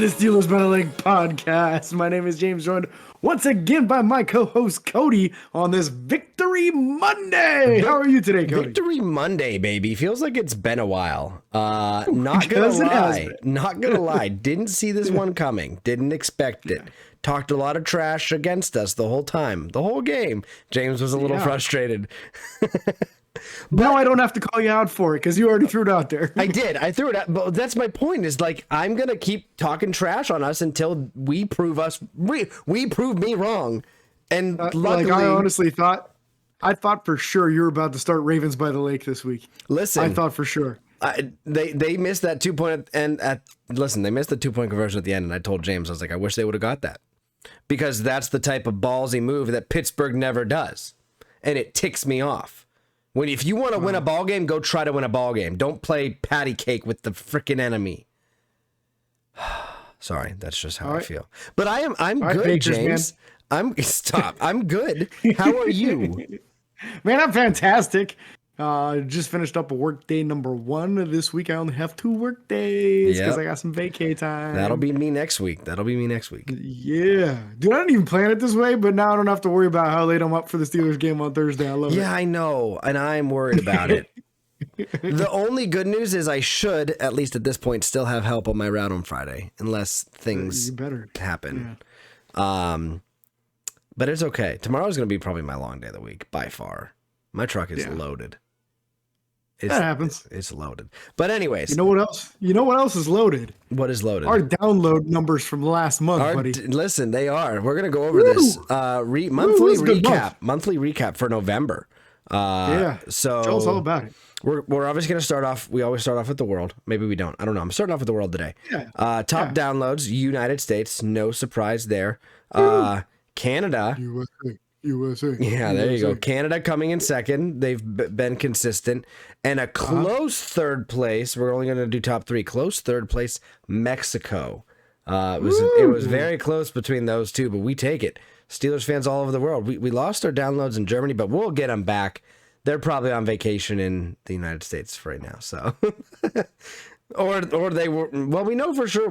the Steelers by the Leg podcast. My name is James, joined once again by my co-host Cody on this Victory Monday. How are you today, Cody? Victory Monday, baby. Feels like it's been a while. Not gonna lie. Didn't see this one coming. Didn't expect it. Talked a lot of trash against us the whole time. The whole game. James was a little frustrated. Now I don't have to call you out for it because you already threw it out there. I did. I threw it out. But that's my point is like, I'm going to keep talking trash on us until we prove we prove me wrong. And luckily, I honestly thought for sure you were about to start Ravens by the Lake this week. Listen, I thought for sure. They missed that 2-point they missed the 2-point conversion at the end. And I told James, I was like, I wish they would have got that because that's the type of ballsy move that Pittsburgh never does. And it ticks me off. If you want to win a ball game, go try to win a ball game. Don't play patty cake with the freaking enemy. Sorry, that's just how I feel. But I'm good, Patriots, James. Man. I'm good. How are you? Man, I'm fantastic. Just finished up a work day number 1 this week. I only have 2 work days because I got some vacay time. That'll be me next week. Yeah. Dude, I didn't even plan it this way, but now I don't have to worry about how late I'm up for the Steelers game on Thursday. I love it. Yeah, I know. And I'm worried about it. The only good news is I should, at least at this point, still have help on my route on Friday, unless things happen. Yeah. But it's okay. Tomorrow's going to be probably my long day of the week, by far. My truck is loaded. That happens. It's loaded. But anyways. You know what else? You know what else is loaded? What is loaded? Our download numbers from last month, buddy. Listen, they are. We're going to go over this monthly recap for November. So tell us all about it. We're obviously going to start off. We always start off with the world. Maybe we don't. I don't know. I'm starting off with the world today. Yeah. Top downloads, United States. No surprise there. Canada. USA. Yeah, there you go. Canada coming in second. They've been consistent. And a close third place. We're only going to do top 3. Close third place, Mexico. It was very close between those two, but we take it. Steelers fans all over the world. We lost our downloads in Germany, but we'll get them back. They're probably on vacation in the United States right now. So, or they were. Well, we know for sure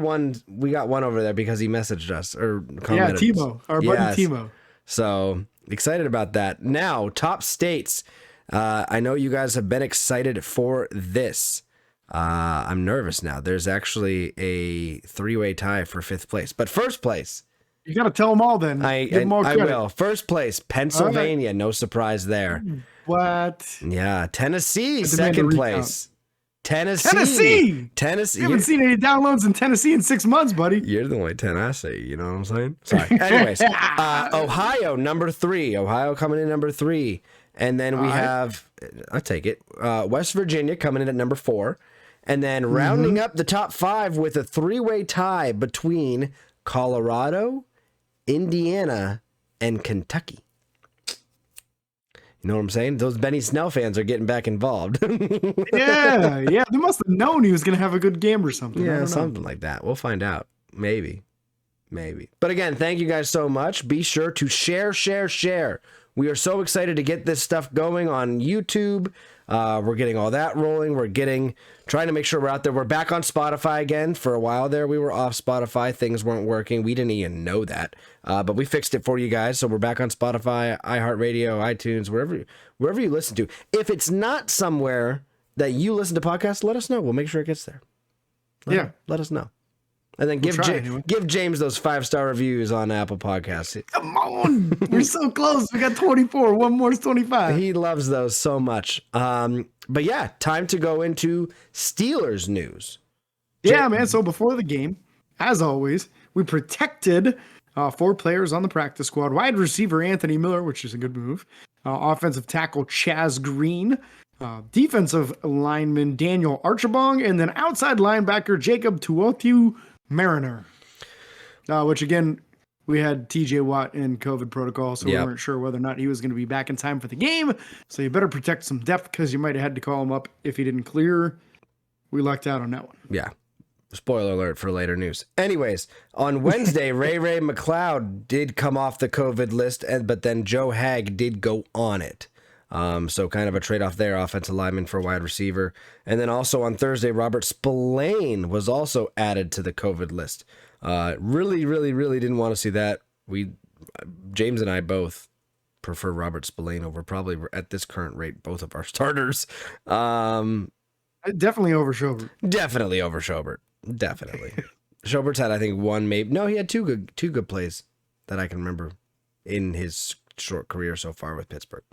we got one over there because he messaged us or commented. Yeah, Timo, our buddy Timo. So excited about that. Now, top states. I know you guys have been excited for this. I'm nervous now. There's actually a 3-way tie for 5th place. But first place. You got to tell them all then. I will. First place, Pennsylvania. Right. No surprise there. What? Yeah. Tennessee, second place. Tennessee. You haven't seen any downloads in Tennessee in 6 months, buddy. You're the only Tennessee. You know what I'm saying? Sorry. Anyways, Ohio, number 3. Ohio coming in number 3. And then we have, I'll take it, West Virginia coming in at number 4. And then rounding up the top 5 with a 3-way tie between Colorado, Indiana, and Kentucky. You know what I'm saying? Those Benny Snell fans are getting back involved. Yeah. They must have known he was going to have a good game or something. Yeah, something like that. We'll find out. Maybe. But again, thank you guys so much. Be sure to share. We are so excited to get this stuff going on YouTube. We're getting all that rolling. Trying to make sure we're out there. We're back on Spotify again. For a while there, we were off Spotify. Things weren't working. We didn't even know that. But we fixed it for you guys. So we're back on Spotify, iHeartRadio, iTunes, wherever you listen to. If it's not somewhere that you listen to podcasts, let us know. We'll make sure it gets there. Let us know. And then give James those 5-star reviews on Apple Podcasts. Come on. We're so close. We got 24. One more is 25. He loves those so much. But yeah, time to go into Steelers news. Yeah, man. So before the game, as always, we protected 4 players on the practice squad. Wide receiver Anthony Miller, which is a good move. Offensive tackle Chaz Green. Defensive lineman Daniel Archibong. And then outside linebacker Jacob Tuotu Mariner, which again, we had TJ Watt in COVID protocol, so we weren't sure whether or not he was going to be back in time for the game. So you better protect some depth because you might have had to call him up if he didn't clear. We lucked out on that one. Yeah. Spoiler alert for later news. Anyways, on Wednesday, Ray McLeod did come off the COVID list, but then Joe Hagg did go on it. So kind of a trade-off there, offensive lineman for wide receiver. And then also on Thursday, Robert Spillane was also added to the COVID list. Really, really, really didn't want to see that. James and I both prefer Robert Spillane over probably at this current rate both of our starters. Definitely over Schobert. Definitely over Schobert. Definitely. Schobert's had, I think, one, maybe. No, he had two good plays that I can remember in his short career so far with Pittsburgh.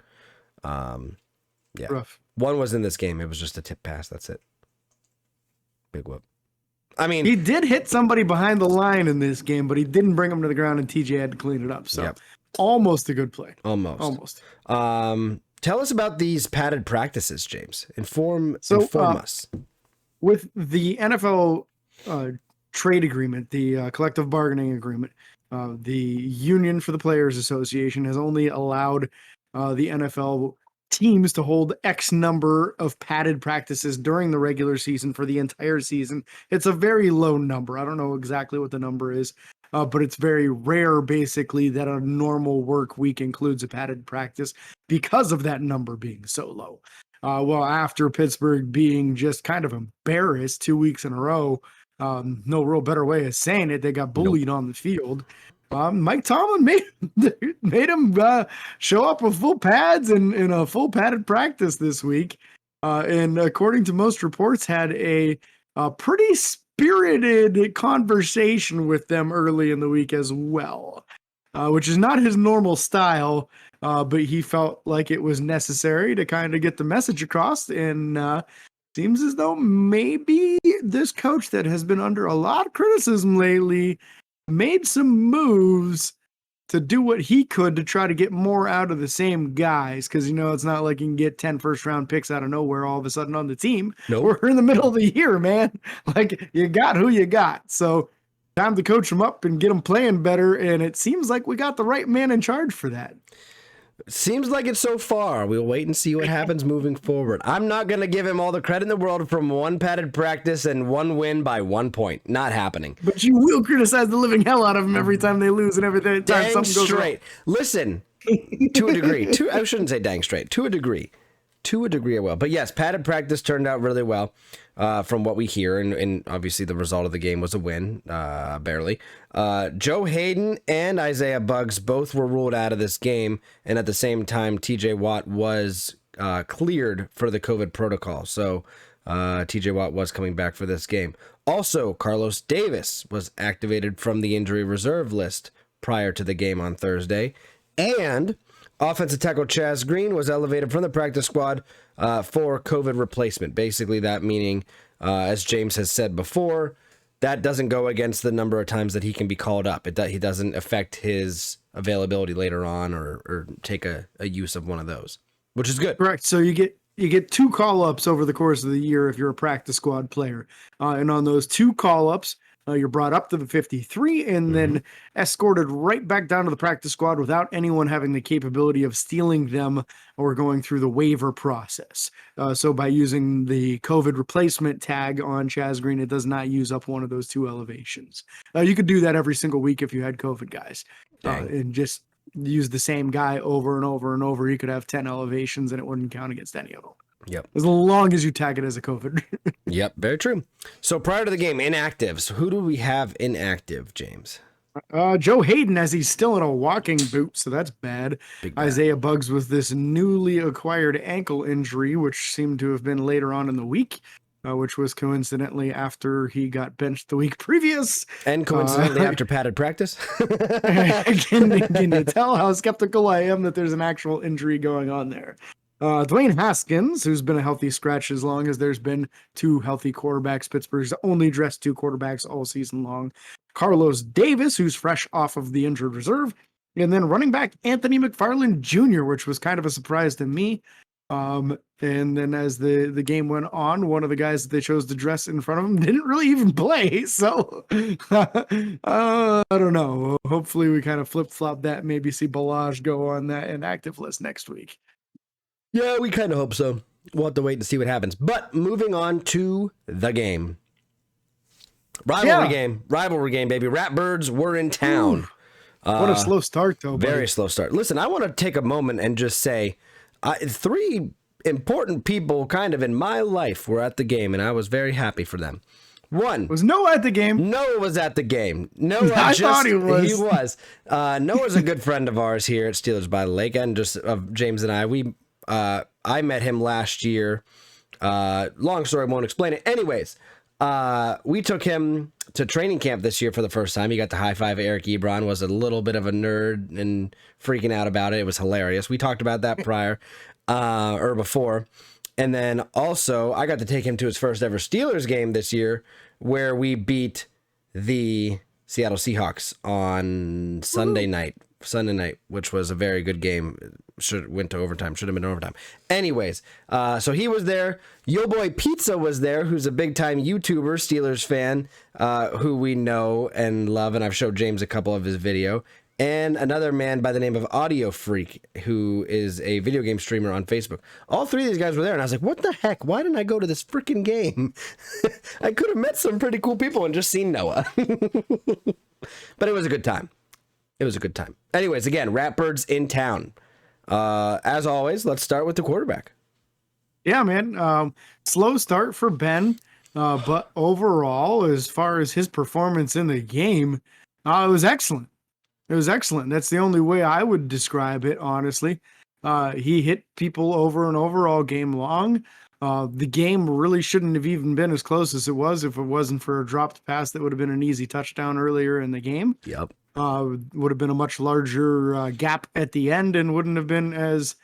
Yeah. Rough. One was in this game. It was just a tip pass. That's it. Big whoop. I mean, he did hit somebody behind the line in this game, but he didn't bring him to the ground, and TJ had to clean it up. So yep. Almost a good play. Almost. Tell us about these padded practices, James. Inform us. With the NFL trade agreement, the collective bargaining agreement, the Union for the Players Association has only allowed the NFL teams to hold X number of padded practices during the regular season for the entire season. It's a very low number. I don't know exactly what the number is, but it's very rare, basically, that a normal work week includes a padded practice because of that number being so low. Well, after Pittsburgh being just kind of embarrassed 2 weeks in a row, no real better way of saying it, they got bullied on the field. Mike Tomlin made him show up with full pads and in a full padded practice this week. And according to most reports, had a pretty spirited conversation with them early in the week as well, which is not his normal style. But he felt like it was necessary to kind of get the message across. And seems as though maybe this coach that has been under a lot of criticism lately made some moves to do what he could to try to get more out of the same guys. Because, it's not like you can get 10 first-round picks out of nowhere all of a sudden on the team. Nope. We're in the middle of the year, man. Like, you got who you got. So time to coach them up and get them playing better. And it seems like we got the right man in charge for that. Seems like it so far. We'll wait and see what happens moving forward. I'm not going to give him all the credit in the world from one padded practice and one win by 1 point. Not happening. But you will criticize the living hell out of him every time they lose and every time dang something goes straight. Wrong. Listen, to a degree. I shouldn't say dang straight. To a degree. To a degree, well. But yes, padded practice turned out really well from what we hear. And obviously the result of the game was a win, barely. Joe Hayden and Isaiah Buggs both were ruled out of this game. And at the same time, TJ Watt was cleared for the COVID protocol. So TJ Watt was coming back for this game. Also, Carlos Davis was activated from the injury reserve list prior to the game on Thursday. And offensive tackle Chaz Green was elevated from the practice squad for COVID replacement. Basically, that meaning, as James has said before, that doesn't go against the number of times that he can be called up. He doesn't affect his availability later on or take a use of one of those, which is good. Correct. So you get 2 call-ups over the course of the year if you're a practice squad player. And on those 2 call-ups, you're brought up to the 53 and then escorted right back down to the practice squad without anyone having the capability of stealing them or going through the waiver process. So by using the COVID replacement tag on Chaz Green, it does not use up one of those 2 elevations. You could do that every single week if you had COVID guys and just use the same guy over and over and over. You could have 10 elevations and it wouldn't count against any of them. Yep. As long as you tag it as a COVID. Yep, very true. So prior to the game, inactives. Who do we have inactive, James? Joe Hayden, as he's still in a walking boot, so that's bad. Isaiah Buggs with this newly acquired ankle injury, which seemed to have been later on in the week, which was coincidentally after he got benched the week previous. And coincidentally after padded practice. Can you tell how skeptical I am that there's an actual injury going on there? Dwayne Haskins, who's been a healthy scratch as long as there's been 2 healthy quarterbacks. Pittsburgh's only dressed 2 quarterbacks all season long. Carlos Davis, who's fresh off of the injured reserve. And then running back Anthony McFarland Jr., which was kind of a surprise to me. And then as the game went on, one of the guys that they chose to dress in front of him didn't really even play. So I don't know. Hopefully we kind of flip-flop that, maybe see Balaj go on that inactive list next week. Yeah, we kind of hope so. We'll have to wait and see what happens. But moving on to the game. Rivalry game, baby. Ratbirds were in town. What a slow start, though. Very slow start. Listen, I want to take a moment and just say 3 important people kind of in my life were at the game, and I was very happy for them. One. Was Noah at the game? Noah was at the game. Noah thought he was. He was. Noah's a good friend of ours here at Steelers by the Lake, and just of James and I. I met him last year. Long story, won't explain it. Anyways, we took him to training camp this year for the first time. He got to high five Eric Ebron, was a little bit of a nerd and freaking out about it. It was hilarious. We talked about that prior or before. And then also, I got to take him to his first ever Steelers game this year, where we beat the Seattle Seahawks on Sunday night, which was a very good game. Went to overtime. Should have been overtime. Anyways, so he was there. Yo Boy Pizza was there, who's a big time YouTuber, Steelers fan, who we know and love, and I've showed James a couple of his video. And another man by the name of Audio Freak, who is a video game streamer on Facebook. All three of these guys were there, and I was like, what the heck? Why didn't I go to this freaking game? I could have met some pretty cool people and just seen Noah. But it was a good time. It was a good time. Anyways, again, Ratbirds in town. As always, let's start with the quarterback. Yeah, man. Slow start for Ben, but overall, as far as his performance in the game, it was excellent. It was excellent. That's the only way I would describe it, honestly. He hit people over and over all game long. The game really shouldn't have even been as close as it was if it wasn't for a dropped pass that would have been an easy touchdown earlier in the game. Yep. Would have been a much larger gap at the end and wouldn't have been as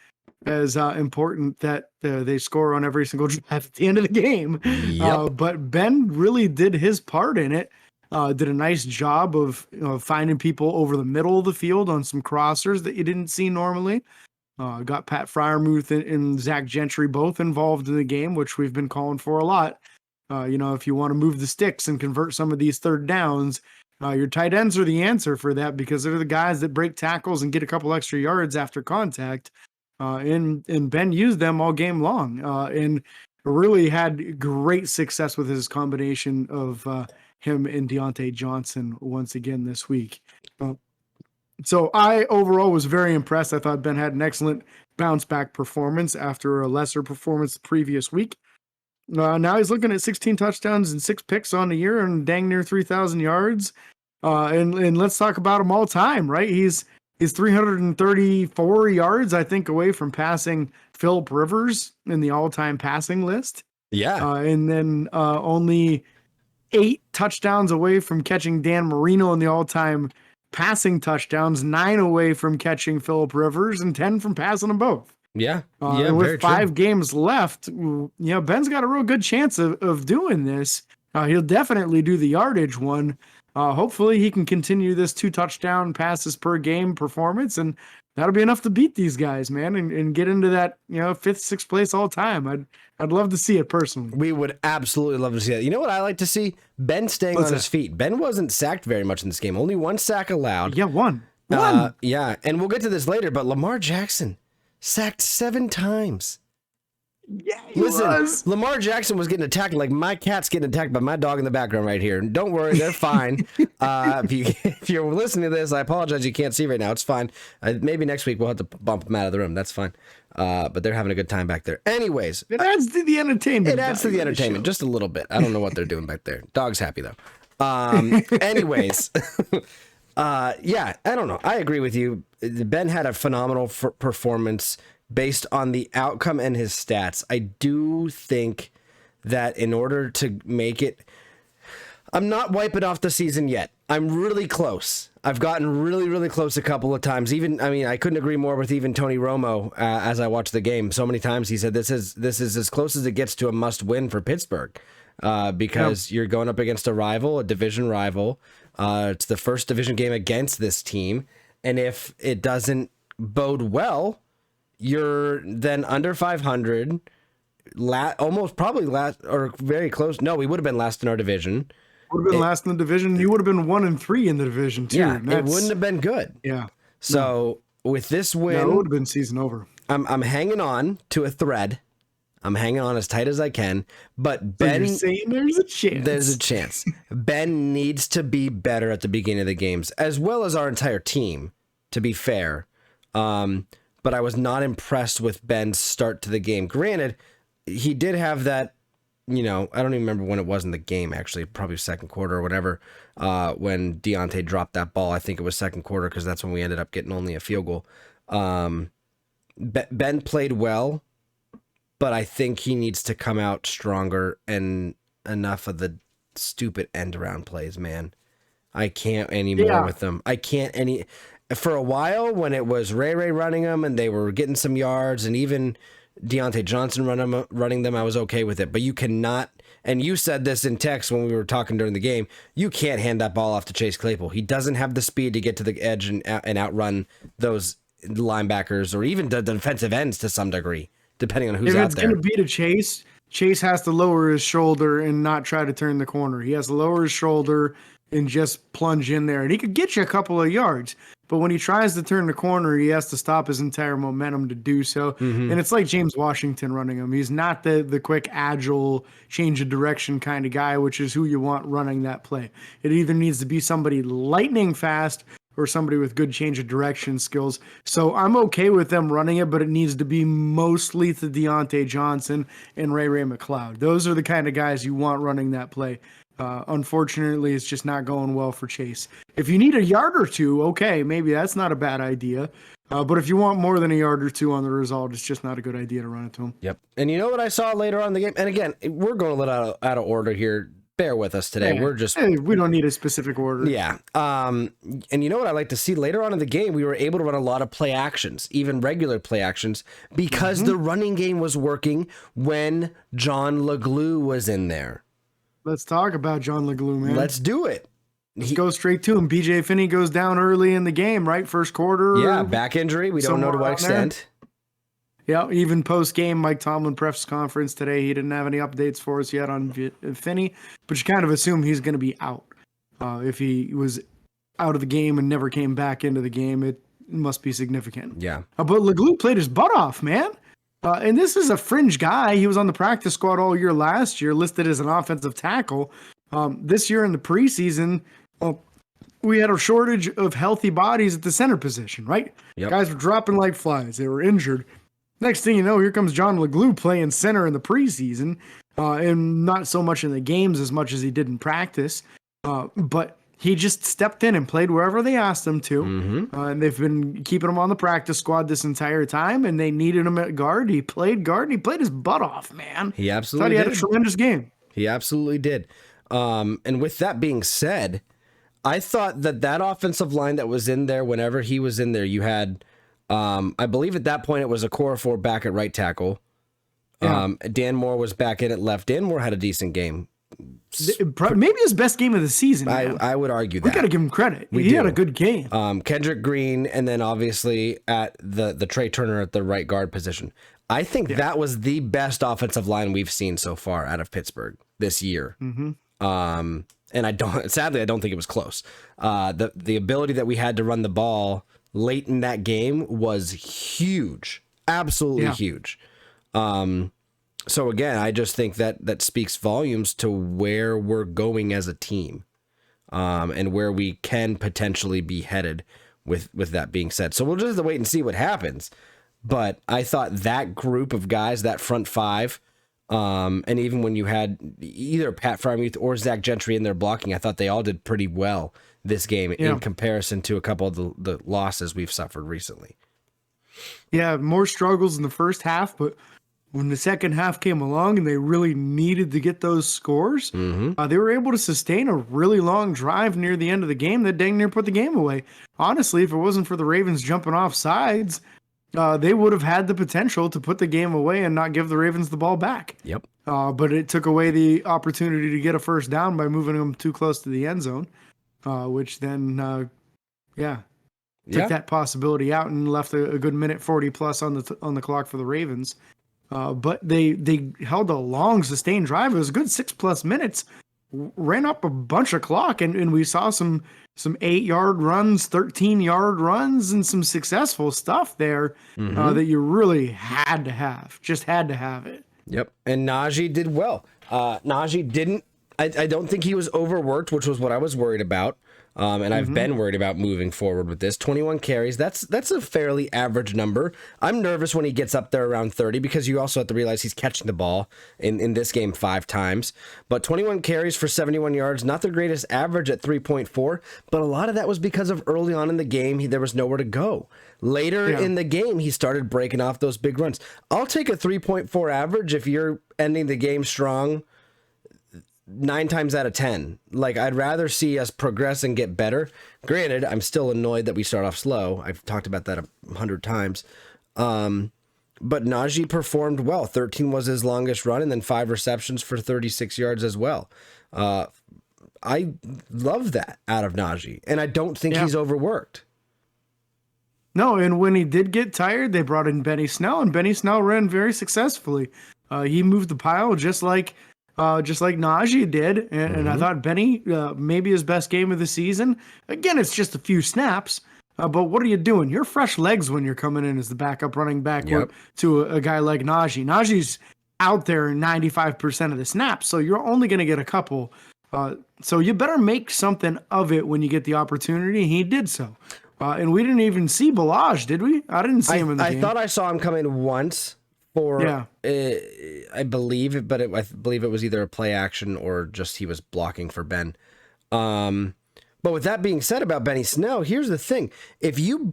important that they score on every single drive at the end of the game. Yep. But Ben really did his part in it. Did a nice job of finding people over the middle of the field on some crossers that you didn't see normally. Got Pat Fryermuth and Zach Gentry both involved in the game, which we've been calling for a lot. If you want to move the sticks and convert some of these third downs, your tight ends are the answer for that, because they're the guys that break tackles and get a couple extra yards after contact. And Ben used them all game long and really had great success with his combination of him and Deontay Johnson once again this week. So I overall was very impressed. I thought Ben had an excellent bounce back performance after a lesser performance the previous week. Now he's looking at 16 touchdowns and 6 picks on the year and dang near 3,000 yards. And let's talk about him all time, right? He's 334 yards, I think, away from passing Phillip Rivers in the all-time passing list. Yeah. And then only 8 touchdowns away from catching Dan Marino in the all-time passing touchdowns, 9 away from catching Phillip Rivers, and 10 from passing them both. Yeah. And with 5 games left, Ben's got a real good chance of doing this. He'll definitely do the yardage one. Hopefully he can continue this 2 touchdown passes per game performance, and that'll be enough to beat these guys, man, and get into that 5th, 6th place all time. I'd love to see it personally. We would absolutely love to see that. You know what I like to see? Ben staying on his feet. Ben wasn't sacked very much in this game. Only 1 sack allowed. Yeah, one. Yeah, and we'll get to this later, but Lamar Jackson sacked 7 times. Yeah, Listen, Lamar Jackson was getting attacked like my cat's getting attacked by my dog in the background right here. Don't worry, they're fine. If you're listening to this, I apologize. You can't see right now. It's fine. Maybe next week we'll have to bump them out of the room. That's fine. But they're having a good time back there. Anyways, it adds to the entertainment. It adds to the entertainment just a little bit. I don't know what they're doing back there. Dog's happy though. Anyways, yeah, I don't know. I agree with you. Ben had a phenomenal performance based on the outcome and his stats. I do think that in order to make it, I'm not wiping off the season yet. I'm really close. I've gotten really, really close a couple of times. I couldn't agree more with even Tony Romo as I watched the game. So many times he said this is as close as it gets to a must win for Pittsburgh because you're going up against a division rival. It's the first division game against this team. And if it doesn't bode well, you're then under 500, almost probably last or very close. No, we would have been last in our division. Would have been last in the division. You would have been 1-3 in the division too. Yeah, it wouldn't have been good. Yeah. So with this win, it would have been season over. I'm hanging on to a thread. I'm hanging on as tight as I can. But Ben, you're saying there's a chance. There's a chance. Ben needs to be better at the beginning of the games, as well as our entire team. To be fair. But I was not impressed with Ben's start to the game. Granted, he did have that I don't even remember when it was in the game, actually, probably second quarter or whatever, when Deontay dropped that ball. I think it was second quarter because that's when we ended up getting only a field goal. Ben played well, but I think he needs to come out stronger and enough of the stupid end around plays, man. I can't anymore with them. I can't for a while when it was Ray running them and they were getting some yards and even Deontay Johnson running them, I was okay with it. But you cannot, and you said this in text when we were talking during the game, you can't hand that ball off to Chase Claypool. He doesn't have the speed to get to the edge and outrun those linebackers or even the defensive ends to some degree, depending on who's out there. If it's going to be to Chase, Chase has to lower his shoulder and not try to turn the corner. He has to lower his shoulder and just plunge in there. And he could get you a couple of yards. But when he tries to turn the corner, he has to stop his entire momentum to do so. Mm-hmm. And it's like James Washington running him. He's not the quick, agile, change of direction kind of guy, which is who you want running that play. It either needs to be somebody lightning fast or somebody with good change of direction skills. So I'm okay with them running it, but it needs to be mostly to Deontay Johnson and Ray McLeod. Those are the kind of guys you want running that play. Unfortunately, it's just not going well for Chase. If you need a yard or two, okay, maybe that's not a bad idea. But if you want more than a yard or two on the result, it's just not a good idea to run it to him. Yep. And you know what I saw later on in the game? And again, we're going a little out of order here. Bear with us today. We don't need a specific order. Yeah. And you know what I like to see later on in the game? We were able to run a lot of play actions, even regular play actions, because the running game was working when John LeGlue was in there. Let's talk about John LeGlue, man. Let's do it. Let's go straight to him. BJ Finney goes down early in the game, right? First quarter. Yeah, back injury. We don't know to what extent. Yeah, even post-game, Mike Tomlin press conference today, he didn't have any updates for us yet on Finney, but you kind of assume he's going to be out. If he was out of the game and never came back into the game, it must be significant. Yeah. But LeGlue played his butt off, man. And this is a fringe guy. He was on the practice squad all year last year, listed as an offensive tackle. This year in the preseason, we had a shortage of healthy bodies at the center position, right? Yep. Guys were dropping like flies. They were injured. Next thing you know, here comes John LeGlue playing center in the preseason, and not so much in the games as much as he did in practice. But he just stepped in and played wherever they asked him to. Mm-hmm. And they've been keeping him on the practice squad this entire time, and they needed him at guard. He played guard. He played his butt off, man. He absolutely did. He had a tremendous game. He absolutely did. And with that being said, I thought that offensive line that was in there, whenever he was in there, you had... I believe at that point it was a core four back at right tackle. Yeah. Dan Moore was back in at left. Dan Moore had a decent game. Maybe his best game of the season. I would argue that. We got to give him credit. He had a good game. Kendrick Green, and then obviously at the Trey Turner at the right guard position. I think that was the best offensive line we've seen so far out of Pittsburgh this year. Mm-hmm. And I don't think it was close. The ability that we had to run the ball late in that game was huge, absolutely huge. So again, I just think that speaks volumes to where we're going as a team, and where we can potentially be headed with that being said. So we'll just have to wait and see what happens. But I thought that group of guys, that front five, and even when you had either Pat Freiermuth or Zach Gentry in there blocking, I thought they all did pretty well this game in comparison to a couple of the losses we've suffered recently. Yeah, more struggles in the first half, but when the second half came along and they really needed to get those scores, they were able to sustain a really long drive near the end of the game that dang near put the game away. Honestly, if it wasn't for the Ravens jumping off sides, they would have had the potential to put the game away and not give the Ravens the ball back. Yep. But it took away the opportunity to get a first down by moving them too close to the end zone. Which then, took that possibility out and left a good minute 40 plus on the clock for the Ravens. But they held a long sustained drive. It was a good 6+ minutes. Ran up a bunch of clock, and we saw some 8-yard runs, 13-yard runs, and some successful stuff there that you really had to have. Just had to have it. Yep. And Najee did well. Najee didn't. I don't think he was overworked, which was what I was worried about. And I've been worried about moving forward with this. 21 carries, that's a fairly average number. I'm nervous when he gets up there around 30 because you also have to realize he's catching the ball in this game 5 times. But 21 carries for 71 yards, not the greatest average at 3.4, but a lot of that was because of early on in the game, there was nowhere to go. Later in the game, he started breaking off those big runs. I'll take a 3.4 average if you're ending the game strong 9 times out of 10. Like, I'd rather see us progress and get better. Granted, I'm still annoyed that we start off slow. I've talked about that 100 times. But Najee performed well. 13 was his longest run, and then 5 receptions for 36 yards as well. I love that out of Najee, and I don't think he's overworked. No, and when he did get tired, they brought in Benny Snell, and Benny Snell ran very successfully. He moved the pile just like Najee did, and I thought Benny, maybe his best game of the season. Again, it's just a few snaps, but what are you doing? You're fresh legs when you're coming in as the backup running back to a guy like Najee. Najee's out there 95% of the snaps, so you're only going to get a couple. So you better make something of it when you get the opportunity. He did so. And we didn't even see Balaj, did we? I didn't see him in the game. I thought I saw him come in once. I believe it, but I believe it was either a play action or just he was blocking for Ben. But with that being said about Benny Snell, here's the thing: if you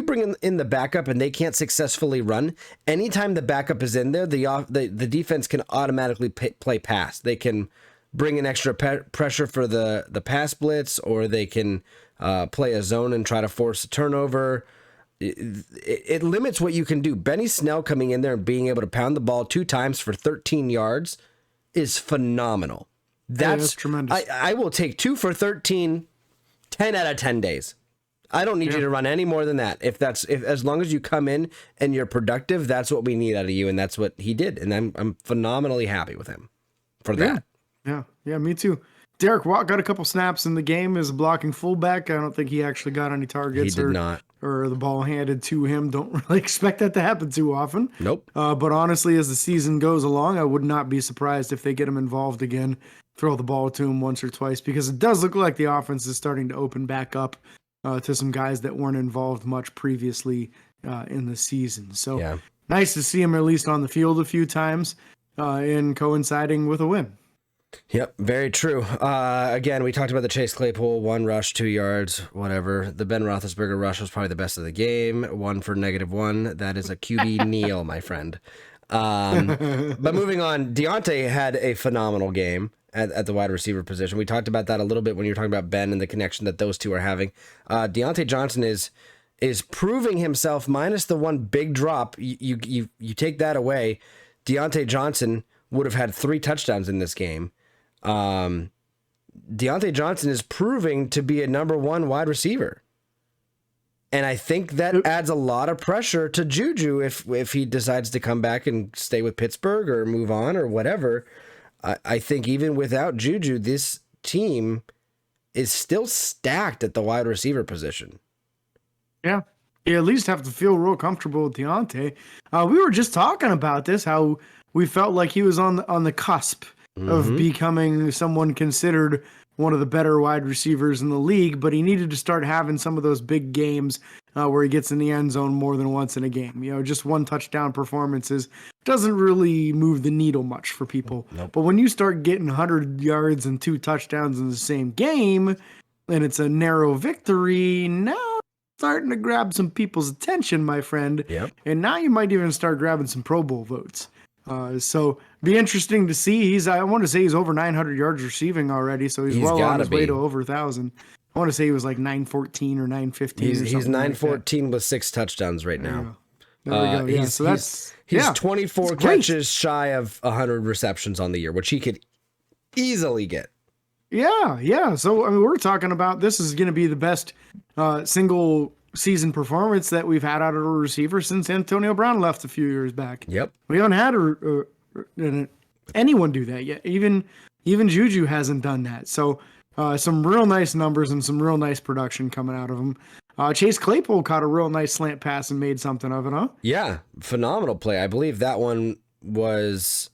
bring in the backup and they can't successfully run, anytime the backup is in there, the defense can automatically play pass. They can bring in extra pressure for the pass blitz, or they can play a zone and try to force a turnover. It limits what you can do. Benny Snell coming in there and being able to pound the ball 2 times for 13 yards is phenomenal. That's tremendous. I will take 2 for 13, 10 out of 10 days. I don't need you to run any more than that. If as long as you come in and you're productive, that's what we need out of you, and that's what he did. And I'm phenomenally happy with him for that. Yeah, me too. Derek Watt got a couple snaps in the game as a blocking fullback. I don't think he actually got any targets. He did not. Or the ball handed to him. Don't really expect that to happen too often. Nope. But honestly, as the season goes along, I would not be surprised if they get him involved again, throw the ball to him once or twice, because it does look like the offense is starting to open back up to some guys that weren't involved much previously in the season. So nice to see him at least on the field a few times and coinciding with a win. Yep, very true. Again, we talked about the Chase Claypool, 1 rush, 2 yards, whatever. The Ben Roethlisberger rush was probably the best of the game. 1 for -1. That is a QB kneel, my friend. But moving on, Deontay had a phenomenal game at the wide receiver position. We talked about that a little bit when you were talking about Ben and the connection that those two are having. Deontay Johnson is proving himself, minus the 1 big drop. You take that away, Deontay Johnson would have had 3 touchdowns in this game. Deontay Johnson is proving to be a number 1 wide receiver. And I think that adds a lot of pressure to Juju if he decides to come back and stay with Pittsburgh or move on or whatever. I think even without Juju, this team is still stacked at the wide receiver position. Yeah. You at least have to feel real comfortable with Deontay. We were just talking about this, how we felt like he was on the cusp of becoming someone considered one of the better wide receivers in the league, but he needed to start having some of those big games where he gets in the end zone more than once in a game. Just 1 touchdown performances doesn't really move the needle much for people. Nope. But when you start getting 100 yards and 2 touchdowns in the same game, and it's a narrow victory, now starting to grab some people's attention, my friend. Yep. And now you might even start grabbing some Pro Bowl votes. So be interesting to see. I want to say he's over 900 yards receiving already, so he's well on his way to over 1,000. I want to say he was like 914 or 915. He's 914 with 6 touchdowns right now. There we go. Yeah, so he's 24 catches shy of 100 receptions on the year, which he could easily get. Yeah. So I mean, we're talking about this is going to be the best single season performance that we've had out of a receiver since Antonio Brown left a few years back. Yep. We haven't had anyone do that yet. Even Juju hasn't done that. So some real nice numbers and some real nice production coming out of him. Chase Claypool caught a real nice slant pass and made something of it, huh? Yeah, phenomenal play. I believe that one was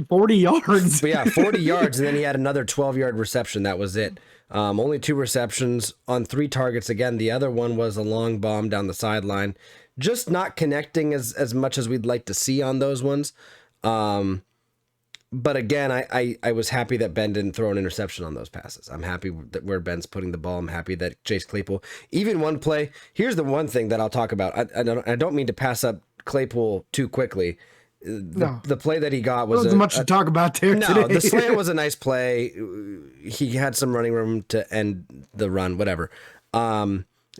40 yards. But yeah, 40 yards, and then he had another 12-yard reception. That was it. Only 2 receptions on 3 targets. Again, the other one was a long bomb down the sideline. Just not connecting as much as we'd like to see on those ones. But again, I was happy that Ben didn't throw an interception on those passes. I'm happy that where Ben's putting the ball. I'm happy that Chase Claypool, even one play. Here's the one thing that I'll talk about. I don't mean to pass up Claypool too quickly. The play that he got was much to talk about there today. The slant was a nice play. He had some running room to end the run, whatever.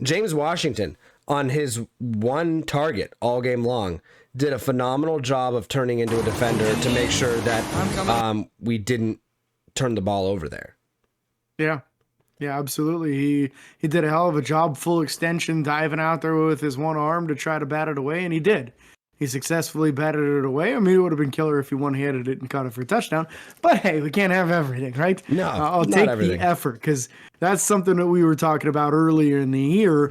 James Washington, on his one target all game long, did a phenomenal job of turning into a defender to make sure that we didn't turn the ball over there. Yeah, absolutely. He did a hell of a job, full extension, diving out there with his one arm to try to bat it away, and he did. He successfully batted it away. I mean, it would have been killer if he one-handed it and caught it for a touchdown. But hey, we can't have everything, right? No, I'll take everything. The effort, because that's something that we were talking about earlier in the year.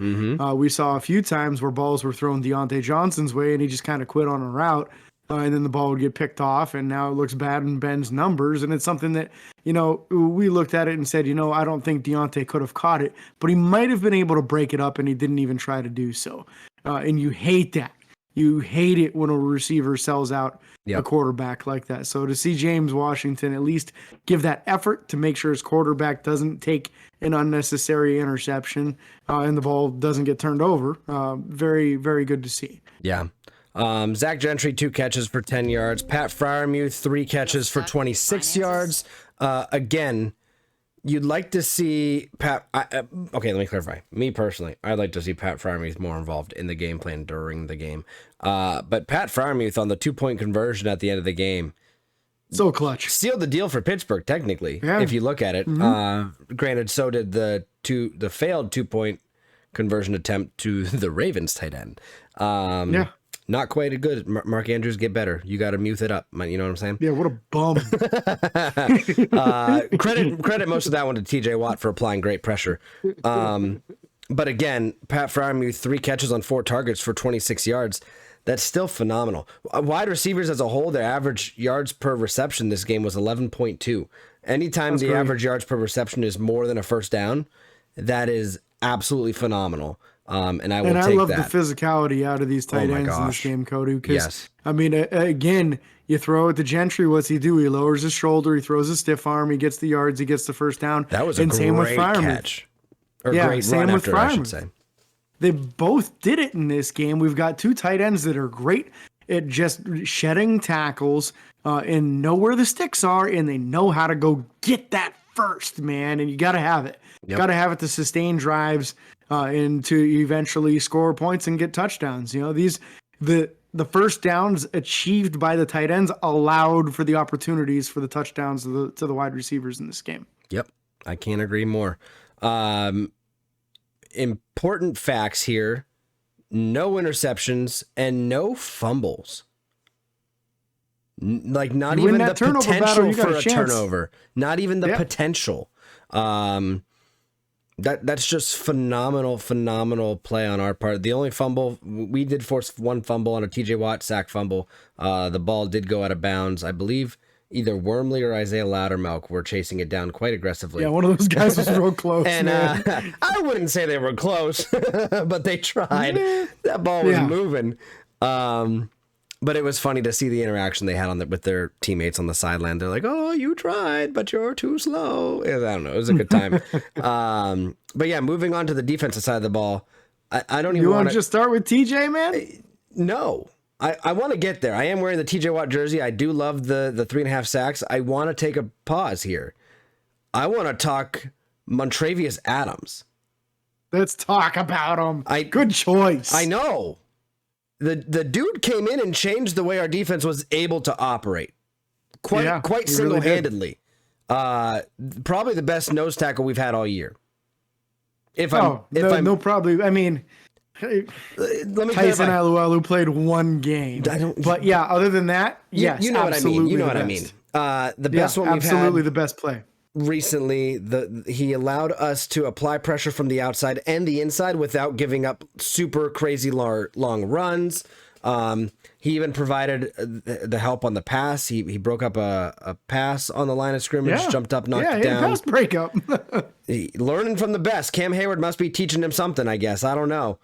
We saw a few times where balls were thrown Deontay Johnson's way, and he just kind of quit on a route, and then the ball would get picked off, and now it looks bad in Ben's numbers. And it's something that, we looked at it and said, I don't think Deontay could have caught it, but he might have been able to break it up, and he didn't even try to do so. And you hate that. You hate it when a receiver sells out a quarterback like that. So to see James Washington at least give that effort to make sure his quarterback doesn't take an unnecessary interception and the ball doesn't get turned over, very, very good to see. Yeah. Zach Gentry, 2 catches for 10 yards. Pat Freiermuth, 3 catches for 26 yards. Again, you'd like to see Pat. Okay, let me clarify. Me personally, I'd like to see Pat Freiermuth more involved in the game plan during the game. But Pat Freiermuth on the 2-point conversion at the end of the game, so clutch, sealed the deal for Pittsburgh. Technically, if you look at it, granted, so did the failed 2-point conversion attempt to the Ravens tight end. Not quite as good. Mark Andrews, get better. You got to mute it up. You know what I'm saying? Yeah, what a bum. Credit most of that one to TJ Watt for applying great pressure. But again, Pat Freiermuth, 3 catches on 4 targets for 26 yards. That's still phenomenal. Wide receivers as a whole, their average yards per reception this game was 11.2. Anytime That's the great. Average yards per reception is more than a first down, that is absolutely phenomenal. And I love that. The physicality out of these tight ends in this game, Cody. Because I mean, again, you throw it to Gentry. What's he do? He lowers his shoulder. He throws a stiff arm. He gets the yards. He gets the first down. That was a great catch. Or great run after, I should say. They both did it in this game. We've got 2 tight ends that are great at just shedding tackles and know where the sticks are, and they know how to go get that first, man. And you got to have it. Got to have it to sustain drives. And to eventually score points and get touchdowns. The first downs achieved by the tight ends allowed for the opportunities for the touchdowns to the wide receivers in this game. Yep, I can't agree more. Important facts here: no interceptions and no fumbles. Not even the potential for a turnover. Not even the potential. That's just phenomenal play on our part. The only fumble, we did force one fumble on a TJ Watt sack fumble. The ball did go out of bounds. I believe either Wormley or Isaiah Loudermilk were chasing it down quite aggressively. Yeah, one of those guys was real close. And I wouldn't say they were close, but they tried. That ball was moving. But it was funny to see the interaction they had with their teammates on the sideline. They're like, "Oh, you tried, but you're too slow." I don't know. It was a good time. But yeah, moving on to the defensive side of the ball. I don't even You want to just start with TJ, man? No. I want to get there. I am wearing the TJ Watt jersey. I do love the 3.5 sacks. I want to take a pause here. I want to talk Montravius Adams. Let's talk about him. Good choice. I know. The dude came in and changed the way our defense was able to oprate. Quite single-handedly. Really probably the best nose tackle we've had all year. Probably. I mean, Tyson Alualu played 1 game. But yeah, other than that, yes, you know what I mean. You know what I mean. The best one we've had. Absolutely the best play. Recently, he allowed us to apply pressure from the outside and the inside without giving up super crazy long runs. He even provided the help on the pass. He broke up a pass on the line of scrimmage, jumped up, knocked it down. Pass breakup. Learning from the best. Cam Heyward must be teaching him something, I guess. I don't know.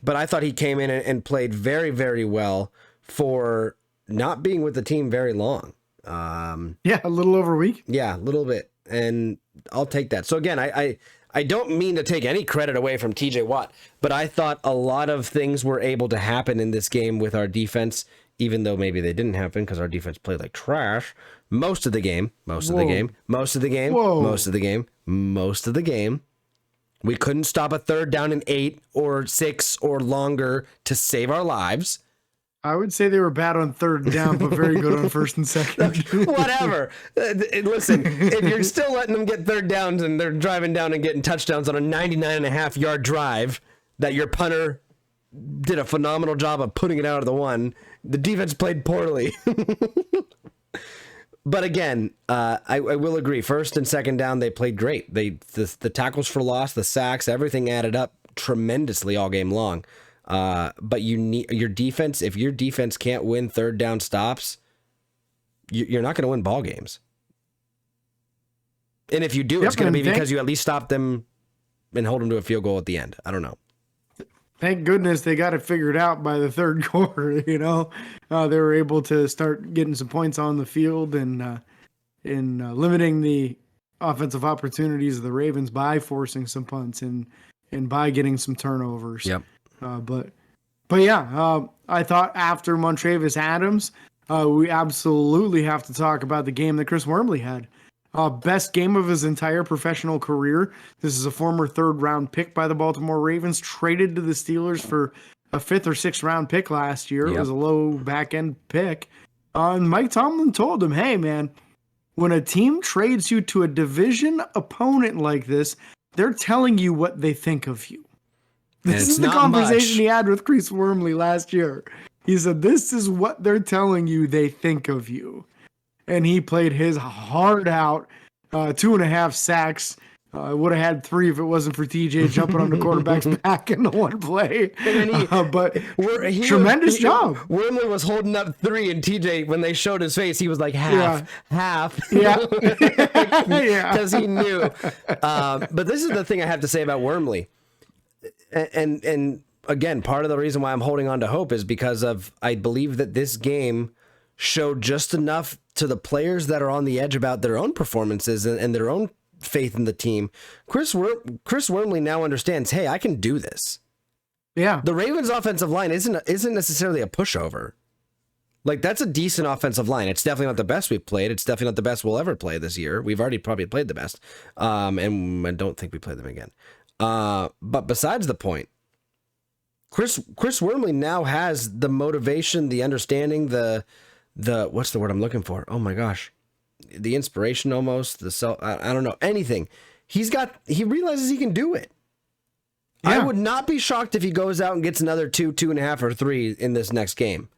But I thought he came in and played very, very well for not being with the team very long. A little over a week. Yeah, a little bit. And I'll take that. So again, I don't mean to take any credit away from TJ Watt, but I thought a lot of things were able to happen in this game with our defense, even though maybe they didn't happen because our defense played like trash most of the game. We couldn't stop a 3rd down and 8 or 6 or longer to save our lives. I would say they were bad on 3rd down, but very good on 1st and 2nd. Whatever. Listen, if you're still letting them get 3rd downs and they're driving down and getting touchdowns on a 99.5-yard drive that your punter did a phenomenal job of putting it out of the one, the defense played poorly. But again, I will agree. 1st and 2nd down, they played great. The tackles for loss, the sacks, everything added up tremendously all game long. But you need your defense. If your defense can't win 3rd down stops, you're not going to win ball games. And if you do, it's going to be because you at least stop them and hold them to a field goal at the end. I don't know. Thank goodness they got it figured out by the 3rd quarter. They were able to start getting some points on the field and limiting the offensive opportunities of the Ravens by forcing some punts and by getting some turnovers. Yep. I thought after Montravius Adams, we absolutely have to talk about the game that Chris Wormley had. Best game of his entire professional career. This is a former 3rd round pick by the Baltimore Ravens, traded to the Steelers for a 5th or 6th round pick last year. Yep. It was a low back end pick. And Mike Tomlin told him, hey man, when a team trades you to a division opponent like this, they're telling you what they think of you. This is the conversation he had with Chris Wormley last year. He said, this is what they're telling you they think of you. And he played his heart out, 2.5 sacks. Would have had 3 if it wasn't for TJ jumping on the quarterback's back in the one play. Tremendous job. Wormley was holding up 3, and TJ, when they showed his face, he was like half. Yeah. Because he knew. But this is the thing I have to say about Wormley. And again, part of the reason why I'm holding on to hope is because I believe that this game showed just enough to the players that are on the edge about their own performances and their own faith in the team. Chris Wormley now understands, hey, I can do this. Yeah. The Ravens offensive line isn't necessarily a pushover. Like, that's a decent offensive line. It's definitely not the best we've played. It's definitely not the best we'll ever play this year. We've already probably played the best. And I don't think we play them again. But besides the point, Chris Wormley now has the motivation, the understanding, the what's the word I'm looking for? Oh my gosh. The inspiration almost, I don't know, anything. He realizes he can do it. Yeah. I would not be shocked if he goes out and gets another 2.5, or 3 in this next game.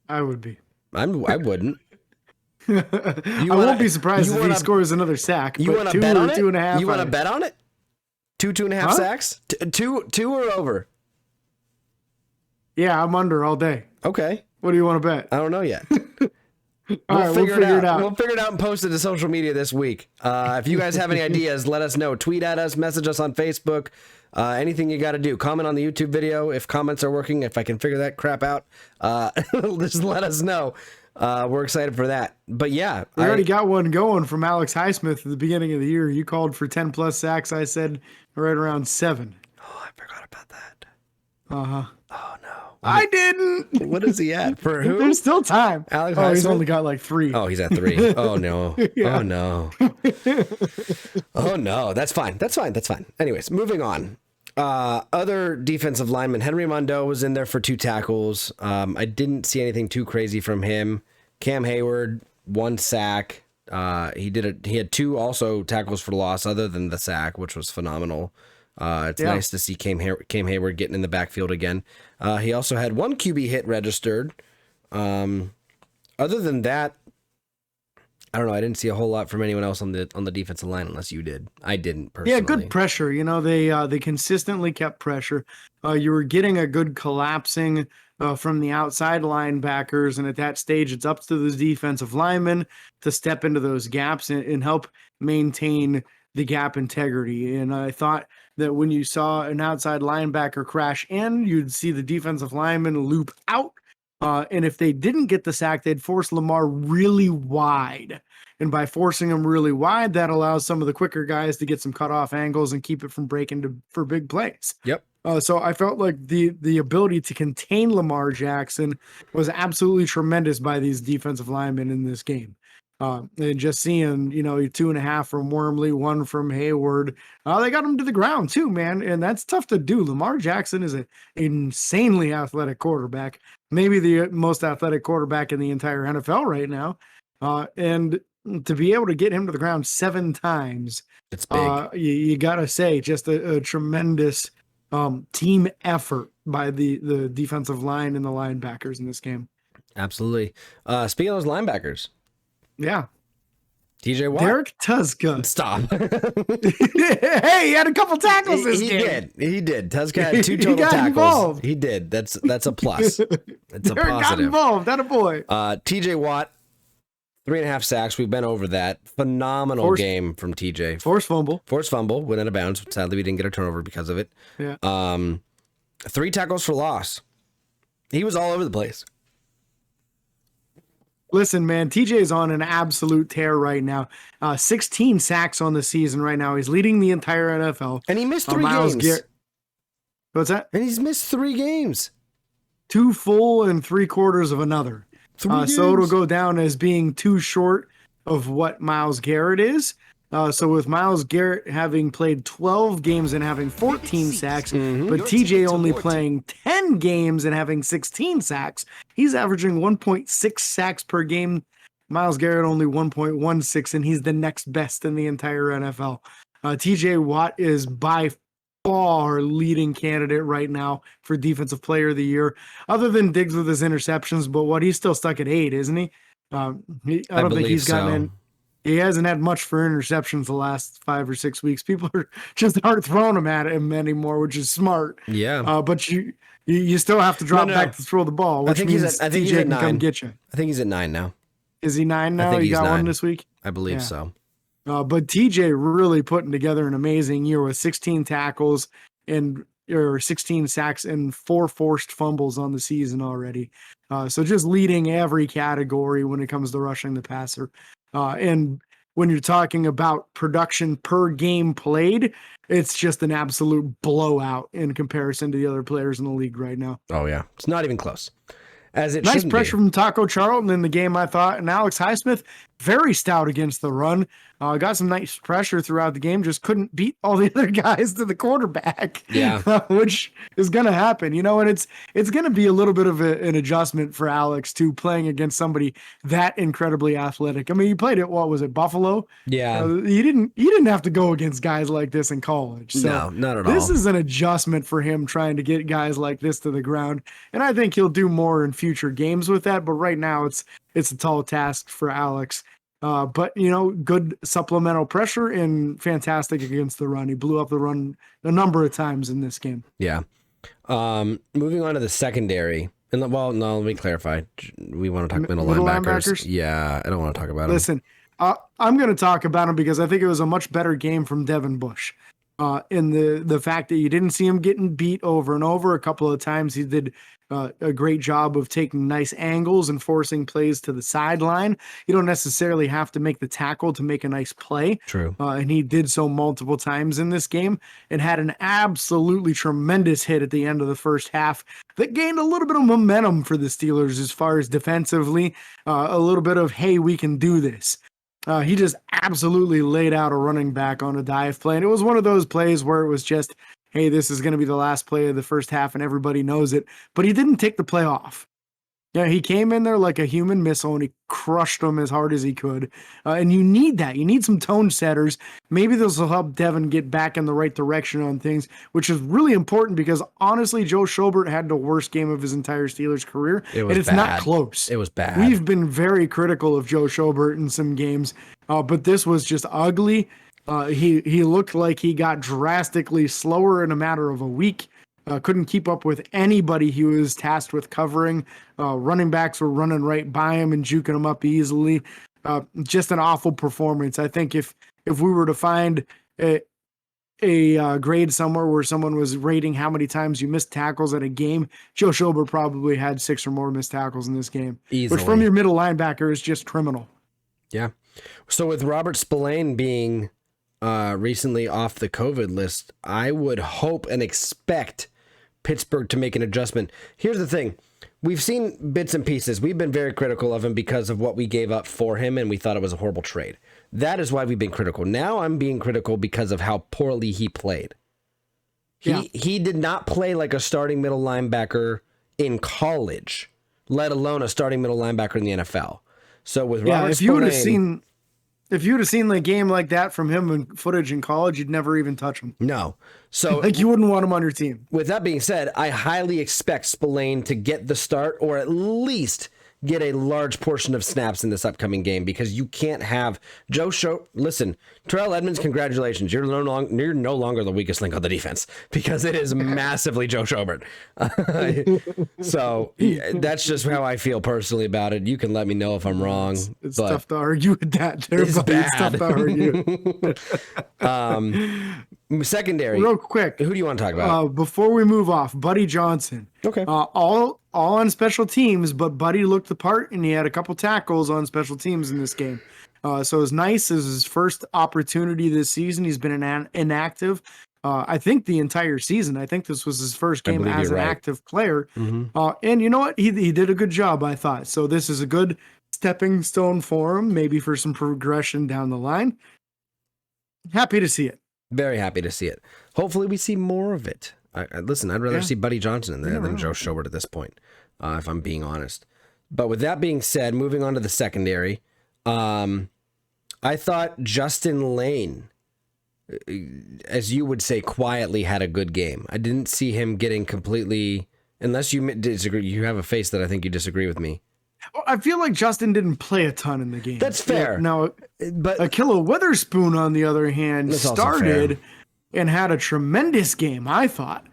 I would be. I wouldn't. I won't be surprised if he scores another sack. You want to bet on it? 2.5. You want to bet on it? 2.5 sacks? Two or over? Yeah, I'm under all day. Okay. What do you want to bet? I don't know yet. We'll figure it out. We'll figure it out and post it to social media this week. If you guys have any ideas, let us know. Tweet at us, message us on Facebook. Anything you got to do. Comment on the YouTube video if comments are working. If I can figure that crap out, just let us know. We're excited for that. But yeah, we already got one going from Alex Highsmith at the beginning of the year. You called for 10 plus sacks. I said right around 7. Oh, I forgot about that. Uh-huh. Oh no. I didn't. What is he at? For who? There's still time. Alex Highsmith? He's only got like 3. Oh, he's at 3. Oh no. Yeah. Oh no. Oh no. That's fine. Anyways, moving on. Other defensive linemen. Henry Mondeau was in there for 2 tackles. I didn't see anything too crazy from him. Cam Heyward, 1 sack. He had 2 also tackles for loss other than the sack, which was phenomenal. It's nice to see Cam Heyward getting in the backfield again. He also had 1 QB hit registered. Other than that, I don't know. I didn't see a whole lot from anyone else on the defensive line unless you did. I didn't personally. Yeah, good pressure. They consistently kept pressure. You were getting a good collapsing from the outside linebackers, and at that stage, it's up to the defensive linemen to step into those gaps and help maintain the gap integrity. And I thought that when you saw an outside linebacker crash in, you'd see the defensive lineman loop out. And if they didn't get the sack, they'd force Lamar really wide. And by forcing him really wide, that allows some of the quicker guys to get some cutoff angles and keep it from breaking for big plays. Yep. So I felt like the ability to contain Lamar Jackson was absolutely tremendous by these defensive linemen in this game. And just seeing, 2.5 from Wormley, 1 from Heyward, they got him to the ground too, man. And that's tough to do. Lamar Jackson is an insanely athletic quarterback, maybe the most athletic quarterback in the entire NFL right now. And to be able to get him to the ground 7 times, it's big. You got to say, just a tremendous team effort by the defensive line and the linebackers in this game. Absolutely. Speaking of those linebackers. Yeah. TJ Watt. Derek Tuszka. Stop. Hey, he had a couple tackles this game. He did. Tuszka had 2 total tackles. Involved. He did. That's a plus. It's a Derek positive. got involved. That a boy. TJ Watt, 3.5 sacks. We've been over that. Phenomenal game from TJ. Forced fumble. Went out of bounds. Sadly, we didn't get a turnover because of it. Yeah. 3 tackles for loss. He was all over the place. Listen, man, TJ's on an absolute tear right now. 16 sacks on the season right now. He's leading the entire NFL. And he missed 3 games. What's that? And he's missed 3 games. 2 full and 3/4 of another. 3 games. So it'll go down as being too short of what Myles Garrett is. So with Myles Garrett having played 12 games and having 14 sacks, but TJ only playing 10 games and having 16 sacks, he's averaging 1.6 sacks per game. Myles Garrett only 1.16, and he's the next best in the entire NFL. TJ Watt is by far leading candidate right now for Defensive Player of the Year, other than Diggs with his interceptions, but he's still stuck at 8, isn't he? I don't think he's gotten in. He hasn't had much for interceptions the last 5 or 6 weeks. People aren't throwing them at him anymore, which is smart. Yeah. But you still have to drop back to throw the ball, which means I think TJ he's at can 9. come get you. I think he's at 9 now. Is he 9 now? I think He he's got 9. one this week? I believe so. But TJ really putting together an amazing year with 16 tackles or 16 sacks and 4 forced fumbles on the season already. So just leading every category when it comes to rushing the passer. And when you're talking about production per game played, it's just an absolute blowout in comparison to the other players in the league right now. Oh, yeah. It's not even close. As it Nice pressure be. from Taco Charlton in the game, I thought. And Alex Highsmith, very stout against the run. Got some nice pressure throughout the game. Just couldn't beat all the other guys to the quarterback. Yeah. Which is going to happen, and it's going to be a little bit of an adjustment for Alex to playing against somebody that incredibly athletic. I mean, he played at, what was it, Buffalo? Yeah. He didn't have to go against guys like this in college. So no, not at all. This is an adjustment for him trying to get guys like this to the ground. And I think he'll do more in future games with that. But right now it's a tall task for Alex. But good supplemental pressure and fantastic against the run. He blew up the run a number of times in this game. Yeah. Moving on to the secondary. And no, let me clarify. We want to talk middle linebackers. Yeah, I don't want to talk about them. Listen, I'm going to talk about him because I think it was a much better game from Devin Bush. In the fact that you didn't see him getting beat over and over. A couple of times he did a great job of taking nice angles and forcing plays to the sideline. You don't necessarily have to make the tackle to make a nice play. True. And he did so multiple times in this game and had an absolutely tremendous hit at the end of the first half that gained a little bit of momentum for the Steelers as far as defensively, a little bit of, hey, we can do this. He just absolutely laid out a running back on a dive play. And it was one of those plays where it was just, hey, this is going to be the last play of the first half and everybody knows it. But he didn't take the play off. Yeah, he came in there like a human missile and he crushed them as hard as he could. And you need that. You need some tone setters. Maybe this will help Devin get back in the right direction on things, which is really important because honestly, Joe Schobert had the worst game of his entire Steelers career. And it's not close. It was bad. We've been very critical of Joe Schobert in some games, but this was just ugly. He looked like he got drastically slower in a matter of a week. Couldn't keep up with anybody he was tasked with covering. Running backs were running right by him and juking him up easily. Just an awful performance. I think if we were to find a grade somewhere where someone was rating how many times you missed tackles at a game, Joe Schobert probably had 6 or more missed tackles in this game. Easily. Which from your middle linebacker is just criminal. Yeah. So with Robert Spillane being recently off the COVID list, I would hope and expect Pittsburgh to make an adjustment. Here's the thing. We've seen bits and pieces. We've been very critical of him because of what we gave up for him, and we thought it was a horrible trade. That is why we've been critical. Now I'm being critical because of how poorly he played. He did not play like a starting middle linebacker in college, let alone a starting middle linebacker in the NFL. So with Robert Spillane, if you would have seen the game like that from him in footage in college, you'd never even touch him. No. So like you wouldn't want him on your team. With that being said, I highly expect Spillane to get the start or at least get a large portion of snaps in this upcoming game because you can't have listen, Terrell Edmonds, congratulations. You're no longer the weakest link on the defense because it is massively Joe Schobert. So that's just how I feel personally about it. You can let me know if I'm wrong. It's tough to argue with that. It's tough to argue. Secondary. Real quick. Who do you want to talk about? Before we move off, Buddy Johnson. Okay. All on special teams, but Buddy looked the part and he had a couple tackles on special teams in this game. So it was nice. It was his first opportunity this season. He's been inactive, I think, the entire season. I think this was his first game as an active player. Mm-hmm. And you know what? He did a good job, I thought. So this is a good stepping stone for him, maybe for some progression down the line. Happy to see it. Very happy to see it. Hopefully we see more of it. Listen, I'd rather see Buddy Johnson in there than Joe Schobert at this point, if I'm being honest. But with that being said, moving on to the secondary, I thought Justin Lane, as you would say, quietly had a good game. I didn't see him getting completely, unless you disagree. You have a face that I think you disagree with me. I feel like Justin didn't play a ton in the game. That's fair. Now, but Ahkello Witherspoon, on the other hand, started and had a tremendous game, I thought.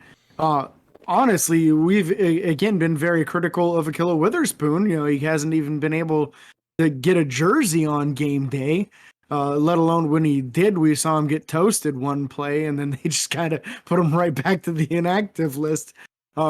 Honestly, we've, again, been very critical of Ahkello Witherspoon. You know, he hasn't even been able to get a jersey on game day, let alone when he did, we saw him get toasted one play, and then they just kind of put him right back to the inactive list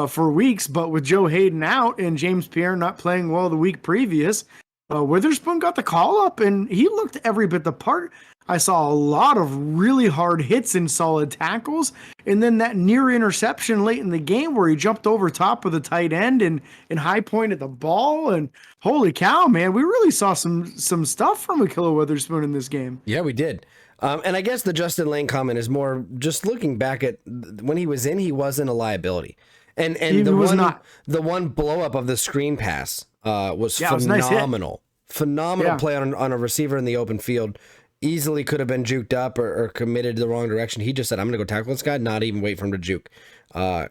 for weeks. But with Joe Hayden out and James Pierre not playing well the week previous, Witherspoon got the call up, and he looked every bit the part. I saw a lot of really hard hits and solid tackles, and then that near interception late in the game where he jumped over top of the tight end and high pointed the ball. And holy cow, man, we really saw some stuff from Ahkello Witherspoon in this game. Yeah, we did. And I guess the Justin Lane comment is more just looking back at when he was in, he wasn't a liability. And the one blow up of the screen pass was phenomenal. Phenomenal play on a receiver in the open field. Easily could have been juked up or committed to the wrong direction. He just said, I'm going to go tackle this guy, not even wait for him to juke.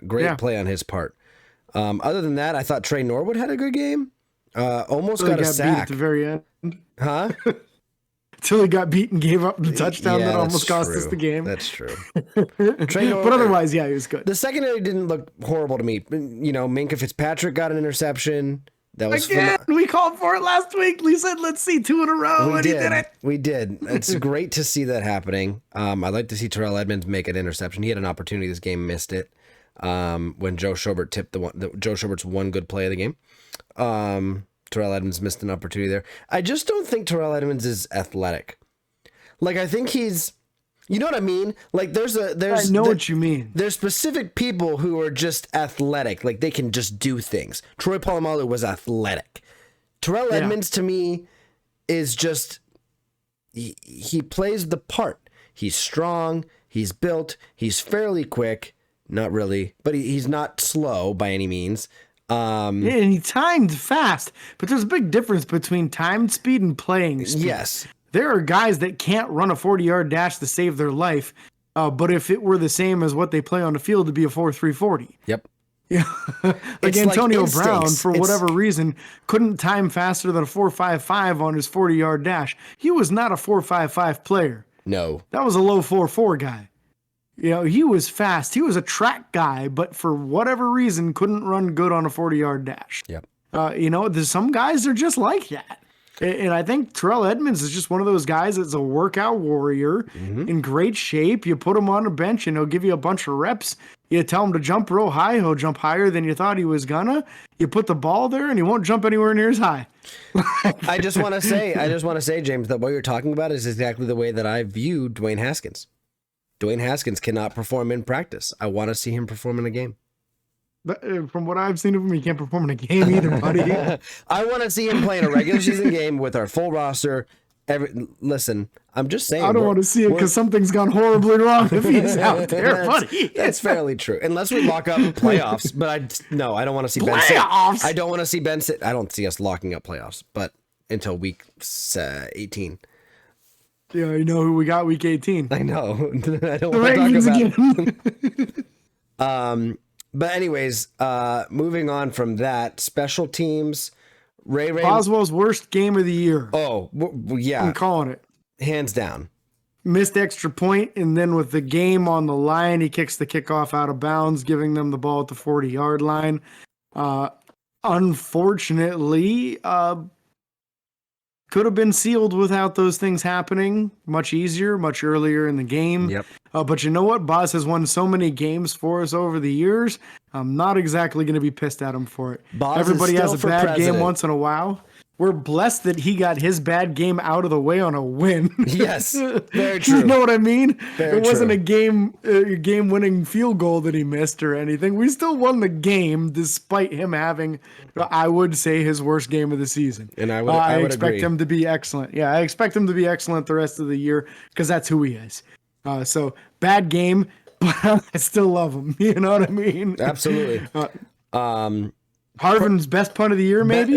Great play on his part. Other than that, I thought Trey Norwood had a good game. Almost got a sack. Beat at the very end. Huh? Until he got beat and gave up the touchdown that almost cost us the game. That's true. Trey Norwood, but otherwise, he was good. The secondary didn't look horrible to me. You know, Minkah Fitzpatrick got an interception. That was we called for it last week. We said, let's see 2 in a row, and he did it. We did. It's great to see that happening. I'd like to see Terrell Edmonds make an interception. He had an opportunity this game, missed it. When Joe Schobert tipped Joe Schobert's one good play of the game. Terrell Edmonds missed an opportunity there. I just don't think Terrell Edmonds is athletic. Like, I think he's, you know what I mean? Like, I know what you mean. There's specific people who are just athletic. Like, they can just do things. Troy Polamalu was athletic. Terrell Edmonds, to me, is just, he plays the part. He's strong. He's built. He's fairly quick. Not really, but he's not slow by any means. And he timed fast, but there's a big difference between timed speed and playing speed. Yes. There are guys that can't run a 40-yard dash to save their life, but if it were the same as what they play on the field, it'd be a 4.340. Yep. Yeah, like It's Antonio like Brown, instincts. for whatever reason, couldn't time faster than a 4.55 on his 40-yard dash. He was not a 4.55 player. No. That was a low 4.4 guy. You know, he was fast. He was a track guy, but for whatever reason, couldn't run good on a 40-yard dash. Yep. You know, there's some guys are just like that. And I think Terrell Edmonds is just one of those guys that's a workout warrior in great shape. You put him on a bench and he'll give you a bunch of reps. You tell him to jump real high, he'll jump higher than you thought he was gonna. You put the ball there and he won't jump anywhere near as high. I just want to say, James, that what you're talking about is exactly the way that I view Dwayne Haskins. Dwayne Haskins cannot perform in practice. I want to see him perform in a game. But from what I've seen of him, he can't perform in a game either, buddy. I want to see him play in a regular season game with our full roster. Listen, I'm just saying. I don't want to see it because something's gone horribly wrong if he's out there, buddy. That's fairly true. Unless we lock up playoffs, but I don't want to see playoffs. I don't want to see Ben. I don't see us locking up playoffs, but until week 18. Yeah, you know who we got week 18. I know. I don't The want Ravens to talk again. about. But anyways, moving on from that, special teams. Ray Boswell's worst game of the year. Oh, yeah. I'm calling it. Hands down. Missed extra point, and then with the game on the line, he kicks the kickoff out of bounds, giving them the ball at the 40-yard line. Unfortunately, could have been sealed without those things happening much easier, much earlier in the game. Yep. But you know what? Boz has won so many games for us over the years. I'm not exactly going to be pissed at him for it. Boz Everybody is has still a for bad president. game once in a while. We're blessed that he got his bad game out of the way on a win. Yes, very true. You know what I mean? Very it wasn't true. a game-winning field goal that he missed or anything. We still won the game despite him having, I would say, his worst game of the season. And I would expect agree. him to be excellent. Yeah, I expect him to be excellent the rest of the year because that's who he is. So bad game, but I still love him. You know what I mean? Absolutely. Harvin's best punt of the year, maybe?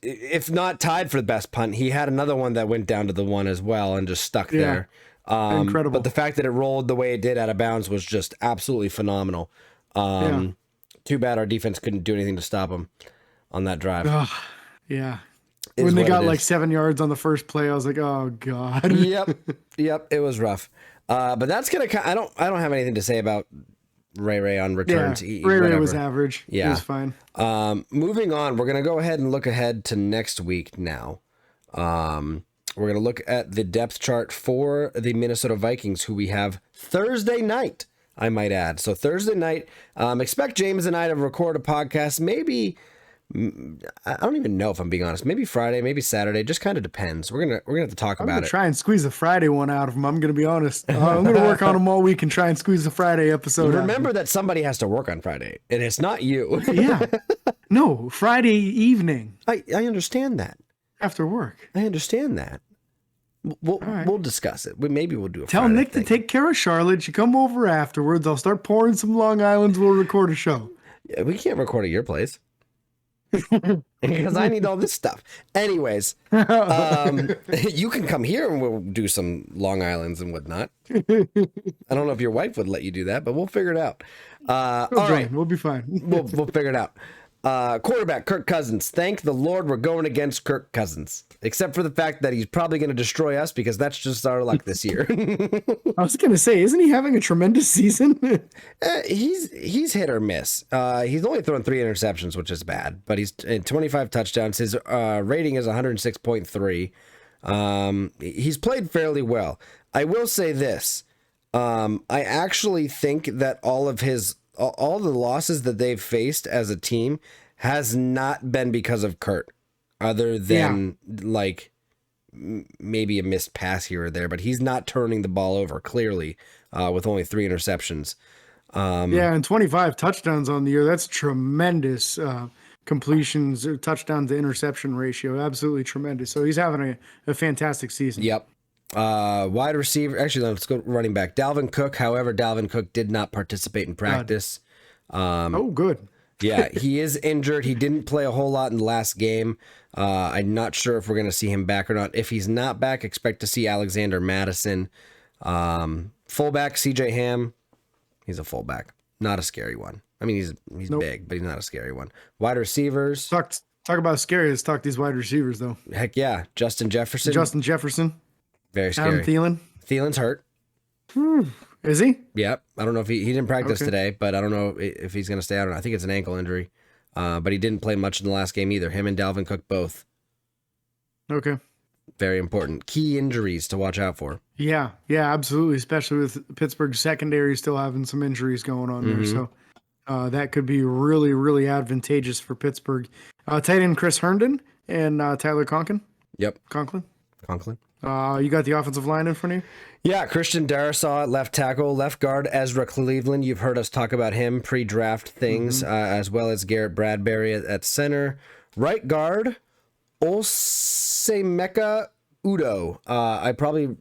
If not tied for the best punt, he had another one that went down to the one as well and just stuck there. Incredible. But the fact that it rolled the way it did out of bounds was just absolutely phenomenal. Too bad our defense couldn't do anything to stop him on that drive. Yeah. Is When they what got it like is. 7 yards on the first play, I was like, oh, God. Yep. It was rough. But that's gonna. I don't have anything to say about Ray on returns. Yeah, Ray was average. Yeah. He was fine. Moving on, we're gonna go ahead and look ahead to next week now. We're gonna look at the depth chart for the Minnesota Vikings, who we have Thursday night, I might add. So Thursday night, expect James and I to record a podcast. Maybe I don't even know if I'm being honest. Maybe Friday, maybe Saturday. Just kind of depends. We're gonna have to talk I'm about going to it. try and squeeze a Friday one out of him. I'm going to be honest. I'm going to work on them all week and try and squeeze a Friday episode out of Remember that somebody has to work on Friday, and it's not you. him. Yeah. No, Friday evening I understand that. after work. I understand that. right. We'll discuss it. Maybe we'll do a Tell Friday Nick thing. to take care of Charlotte. You come over afterwards. I'll start pouring some Long Islands. We'll record a show. Yeah, we can't record at your place. Because I need all this stuff. Anyways, you can come here and we'll do some Long Islands and whatnot. I don't know if your wife would let you do that, but we'll figure it out. All right, We'll be fine. we'll figure it out. Quarterback Kirk Cousins. Thank the Lord we're going against Kirk Cousins. Except for the fact that he's probably going to destroy us because that's just our luck this year. I was going to say, isn't he having a tremendous season? He's hit or miss. He's only thrown 3 interceptions, which is bad, but he's 25 touchdowns. His rating is 106.3. He's played fairly well. I will say this. I actually think that all the losses that they've faced as a team has not been because of Kurt, other than maybe a missed pass here or there, but he's not turning the ball over clearly with only 3 interceptions. And 25 touchdowns on the year. That's tremendous completions or touchdown to interception ratio. Absolutely tremendous. So he's having a fantastic season. Yep. Wide receiver. Actually, let's go running back. Dalvin Cook. However, Dalvin Cook did not participate in practice. Oh, good. Yeah, he is injured. He didn't play a whole lot in the last game. I'm not sure if we're going to see him back or not. If he's not back, expect to see Alexander Madison. Fullback, CJ Ham. He's a fullback. Not a scary one. I mean, he's Nope. big, but he's not a scary one. Wide receivers. Talk about scary. Let's talk these wide receivers, though. Heck yeah. Justin Jefferson. Adam Very scary. Thielen. Thielen's hurt. Is he? Yep. I don't know if he didn't practice Okay. today, but I don't know if he's going to stay out or not. I think it's an ankle injury. But he didn't play much in the last game either. Him and Dalvin Cook both. Okay. Very important. Key injuries to watch out for. Yeah, absolutely. Especially with Pittsburgh's secondary still having some injuries going on there. So that could be really, really advantageous for Pittsburgh. Tight end Chris Herndon and Tyler Conklin. Yep. Conklin. Conklin. You got the offensive line in front of you? Yeah, Christian Darrisaw at left tackle, left guard Ezra Cleveland. You've heard us talk about him pre-draft things, as well as Garrett Bradbury at center. Right guard, Olsemeka Udo. I probably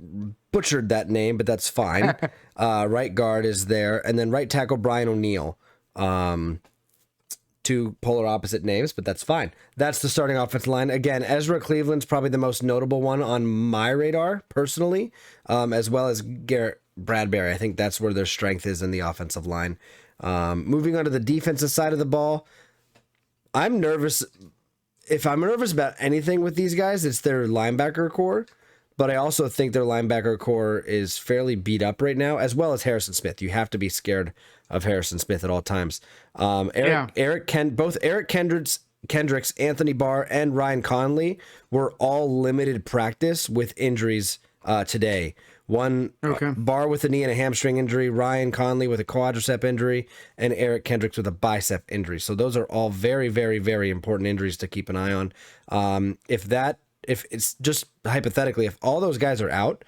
butchered that name, but that's fine. Right guard is there. And then right tackle Brian O'Neill. Two polar opposite names, but that's fine. That's the starting offensive line. Again, Ezra Cleveland's probably the most notable one on my radar, personally, as well as Garrett Bradbury. I think that's where their strength is in the offensive line. Moving on to the defensive side of the ball, I'm nervous. If I'm nervous about anything with these guys, it's their linebacker core. But I also think their linebacker core is fairly beat up right now, as well as Harrison Smith. You have to be scared of Harrison Smith at all times. Both Eric Kendricks, Anthony Barr, and Ryan Conley were all limited practice with injuries today. Barr with a knee and a hamstring injury, Ryan Conley with a quadricep injury, and Eric Kendricks with a bicep injury. So those are all very, very, very important injuries to keep an eye on. If it's just hypothetically, if all those guys are out,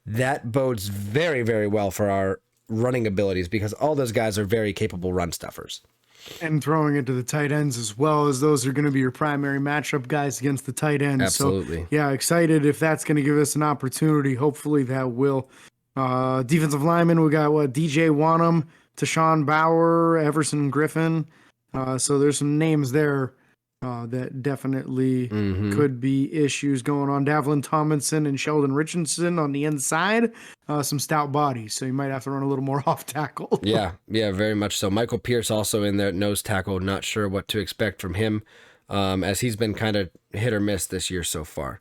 that bodes very, very well for our running abilities, because all those guys are very capable run stuffers. And throwing it to the tight ends as well, as those are going to be your primary matchup guys against the tight ends. Absolutely. So, yeah, excited if that's going to give us an opportunity. Hopefully that will. Defensive linemen, we got DJ Wanham, Tashawn Bauer, Everson Griffin. So there's some names there that definitely could be issues going on. Davlin Tomlinson and Sheldon Richardson on the inside, some stout bodies, so you might have to run a little more off tackle. Yeah, very much so. Michael Pierce also in there at nose tackle. Not sure what to expect from him, as he's been kind of hit or miss this year so far.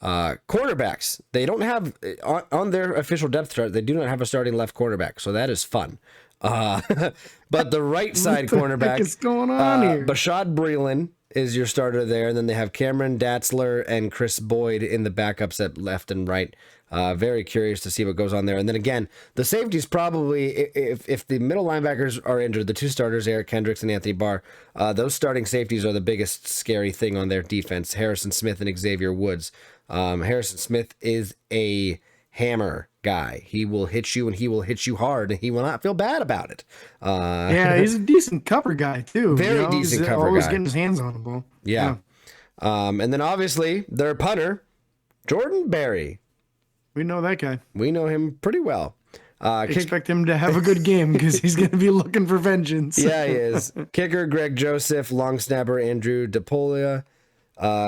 Cornerbacks, they don't have on their official depth chart, they do not have a starting left cornerback, so that is fun. But the right side What cornerback is going on here? Bashad Breeland is your starter there, and then they have Cameron Datzler and Chris Boyd in the backups at left and right. Very curious to see what goes on there. And then again, the safeties probably, if the middle linebackers are injured, the two starters, Eric Kendricks and Anthony Barr, those starting safeties are the biggest scary thing on their defense. Harrison Smith and Xavier Woods. Harrison Smith is a hammer guy. He will hit you, and he will hit you hard, and he will not feel bad about it. Yeah, he's a decent cover guy too. Very decent cover always guy. getting his hands on the ball. Yeah. And then obviously their punter, Jordan Berry. We know that guy. We know him pretty well. Expect him to have a good game because he's going to be looking for vengeance. Yeah, he is. Kicker Greg Joseph, long snapper Andrew DePolia.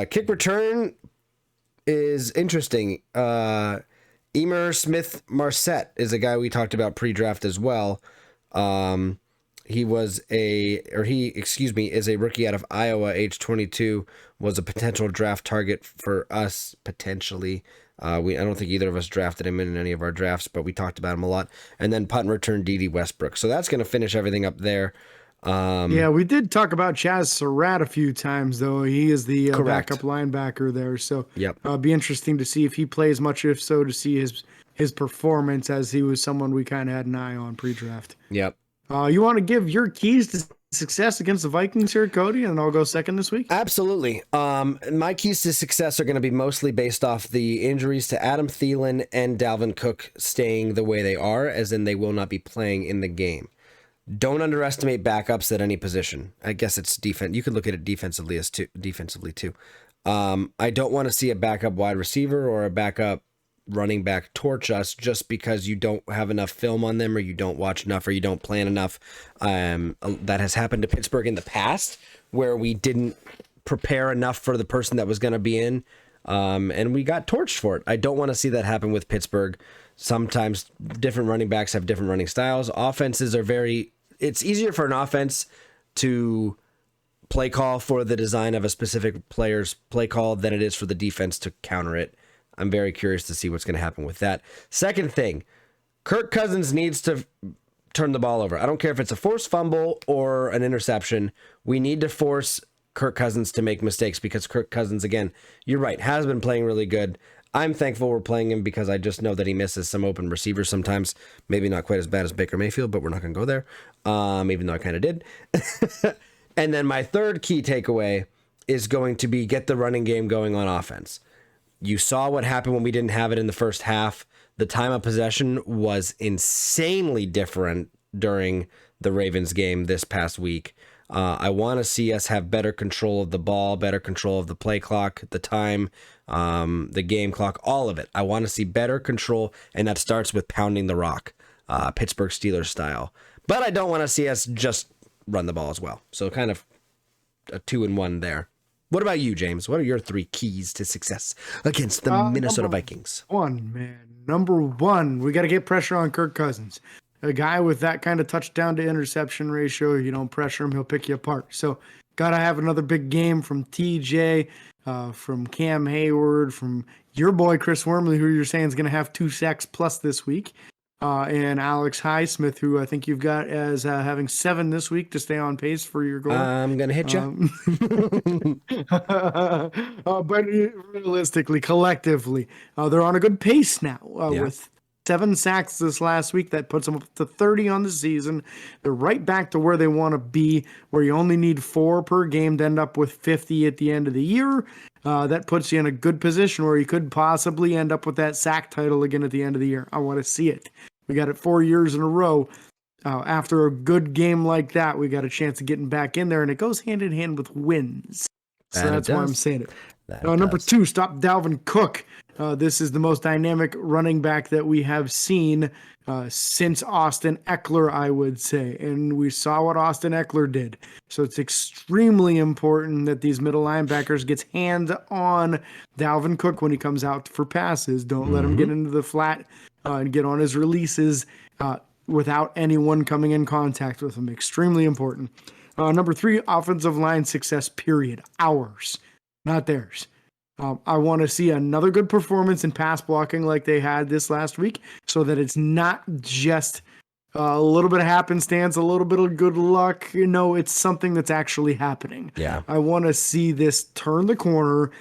Kick return is interesting. Emer Smith Marset is a guy we talked about pre-draft as well. He is a rookie out of Iowa, age 22, was a potential draft target for us, potentially. I don't think either of us drafted him in any of our drafts, but we talked about him a lot. And then punt and return D.D. Westbrook. So that's going to finish everything up there. Yeah, we did talk about Chaz Surratt a few times, though. He is the backup linebacker there. So be interesting to see if he plays much, if so, to see his performance, as he was someone we kind of had an eye on pre-draft. Yep. You want to give your keys to success against the Vikings here, Cody, and I'll go second this week? Absolutely. My keys to success are going to be mostly based off the injuries to Adam Thielen and Dalvin Cook staying the way they are, as in they will not be playing in the game. Don't underestimate backups at any position. I guess it's defense. You could look at it defensively too. I don't want to see a backup wide receiver or a backup running back torch us just because you don't have enough film on them, or you don't watch enough, or you don't plan enough. That has happened to Pittsburgh in the past, where we didn't prepare enough for the person that was going to be in, and we got torched for it. I don't want to see that happen with Pittsburgh. Sometimes different running backs have different running styles. Offenses are it's easier for an offense to play call for the design of a specific player's play call than it is for the defense to counter it. I'm very curious to see what's going to happen with that. Second thing, Kirk Cousins needs to turn the ball over. I don't care if it's a forced fumble or an interception. We need to force Kirk Cousins to make mistakes, because Kirk Cousins, again, you're right, has been playing really good. I'm thankful we're playing him, because I just know that he misses some open receivers sometimes. Maybe not quite as bad as Baker Mayfield, but we're not going to go there, even though I kind of did. And then my third key takeaway is going to be get the running game going on offense. You saw what happened when we didn't have it in the first half. The time of possession was insanely different during the Ravens game this past week. I want to see us have better control of the ball, better control of the play clock, the time, the game clock, all of it. I want to see better control, and that starts with pounding the rock, Pittsburgh Steelers style. But I don't want to see us just run the ball as well. So kind of a 2-in-1 there. What about you, James? What are your 3 keys to success against the Minnesota Vikings? Number one, we got to get pressure on Kirk Cousins. A guy with that kind of touchdown to interception ratio, you don't pressure him, he'll pick you apart. So got to have another big game from TJ, from Cam Heyward, from your boy Chris Wormley, who you're saying is going to have 2 sacks plus this week. And Alex Highsmith, who I think you've got as having 7 this week to stay on pace for your goal. I'm going to hit you. But realistically, collectively, they're on a good pace now with 7 sacks this last week. That puts them up to 30 on the season. They're right back to where they want to be, where you only need 4 per game to end up with 50 at the end of the year. That puts you in a good position where you could possibly end up with that sack title again at the end of the year. I want to see it. We got it 4 years in a row. After a good game like that, we got a chance of getting back in there, and it goes hand in hand with wins. So that's why I'm saying it. Number 2, stop Dalvin Cook. This is the most dynamic running back that we have seen since Austin Eckler, I would say. And we saw what Austin Eckler did. So it's extremely important that these middle linebackers gets hands on Dalvin Cook when he comes out for passes. Don't let him get into the flat and get on his releases without anyone coming in contact with him. Extremely important. Number 3, offensive line success, period. Ours, not theirs. I want to see another good performance in pass blocking like they had this last week, so that it's not just a little bit of happenstance, a little bit of good luck. It's something that's actually happening. Yeah. I want to see this turn the corner,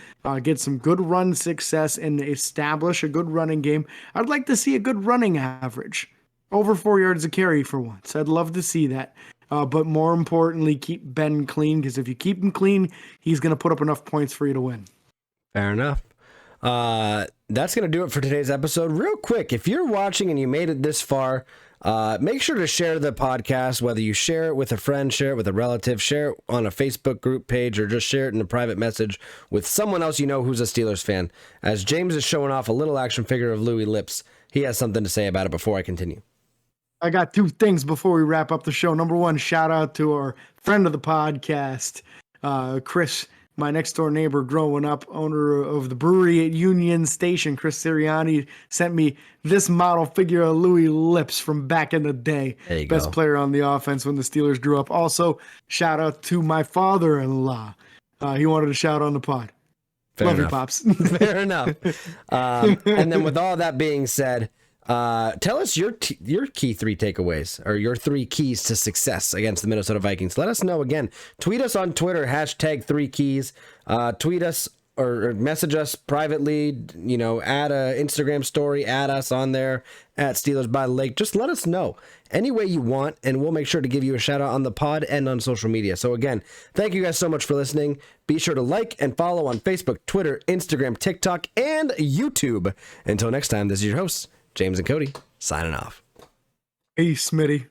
get some good run success, and establish a good running game. I'd like to see a good running average, over 4 yards a carry for once. I'd love to see that. But more importantly, keep Ben clean, because if you keep him clean, he's going to put up enough points for you to win. Fair enough. That's going to do it for today's episode. Real quick, if you're watching and you made it this far, make sure to share the podcast, whether you share it with a friend, share it with a relative, share it on a Facebook group page, or just share it in a private message with someone else you know who's a Steelers fan. As James is showing off a little action figure of Louis Lips, he has something to say about it before I continue. I got 2 things before we wrap up the show. Number 1, shout out to our friend of the podcast, Chris, my next door neighbor growing up, owner of the brewery at Union Station. Chris Sirianni sent me this model figure of Louis Lips from back in the day. Best player on the offense when the Steelers grew up. Also, shout out to my father-in-law. He wanted to shout on the pod. Love you, Pops. Fair enough. And then with all that being said, tell us your key 3 takeaways, or your 3 keys to success against the Minnesota Vikings. Let us know. Again, tweet us on Twitter, #3keys. Tweet us or message us privately, add a Instagram story, add us on there at Steelers by the Lake. Just let us know any way you want, and we'll make sure to give you a shout out on the pod and on social media. So again, thank you guys so much for listening. Be sure to like and follow on Facebook, Twitter, Instagram, TikTok, and YouTube. Until next time, this is your host, James and Cody, signing off. Hey, Smitty.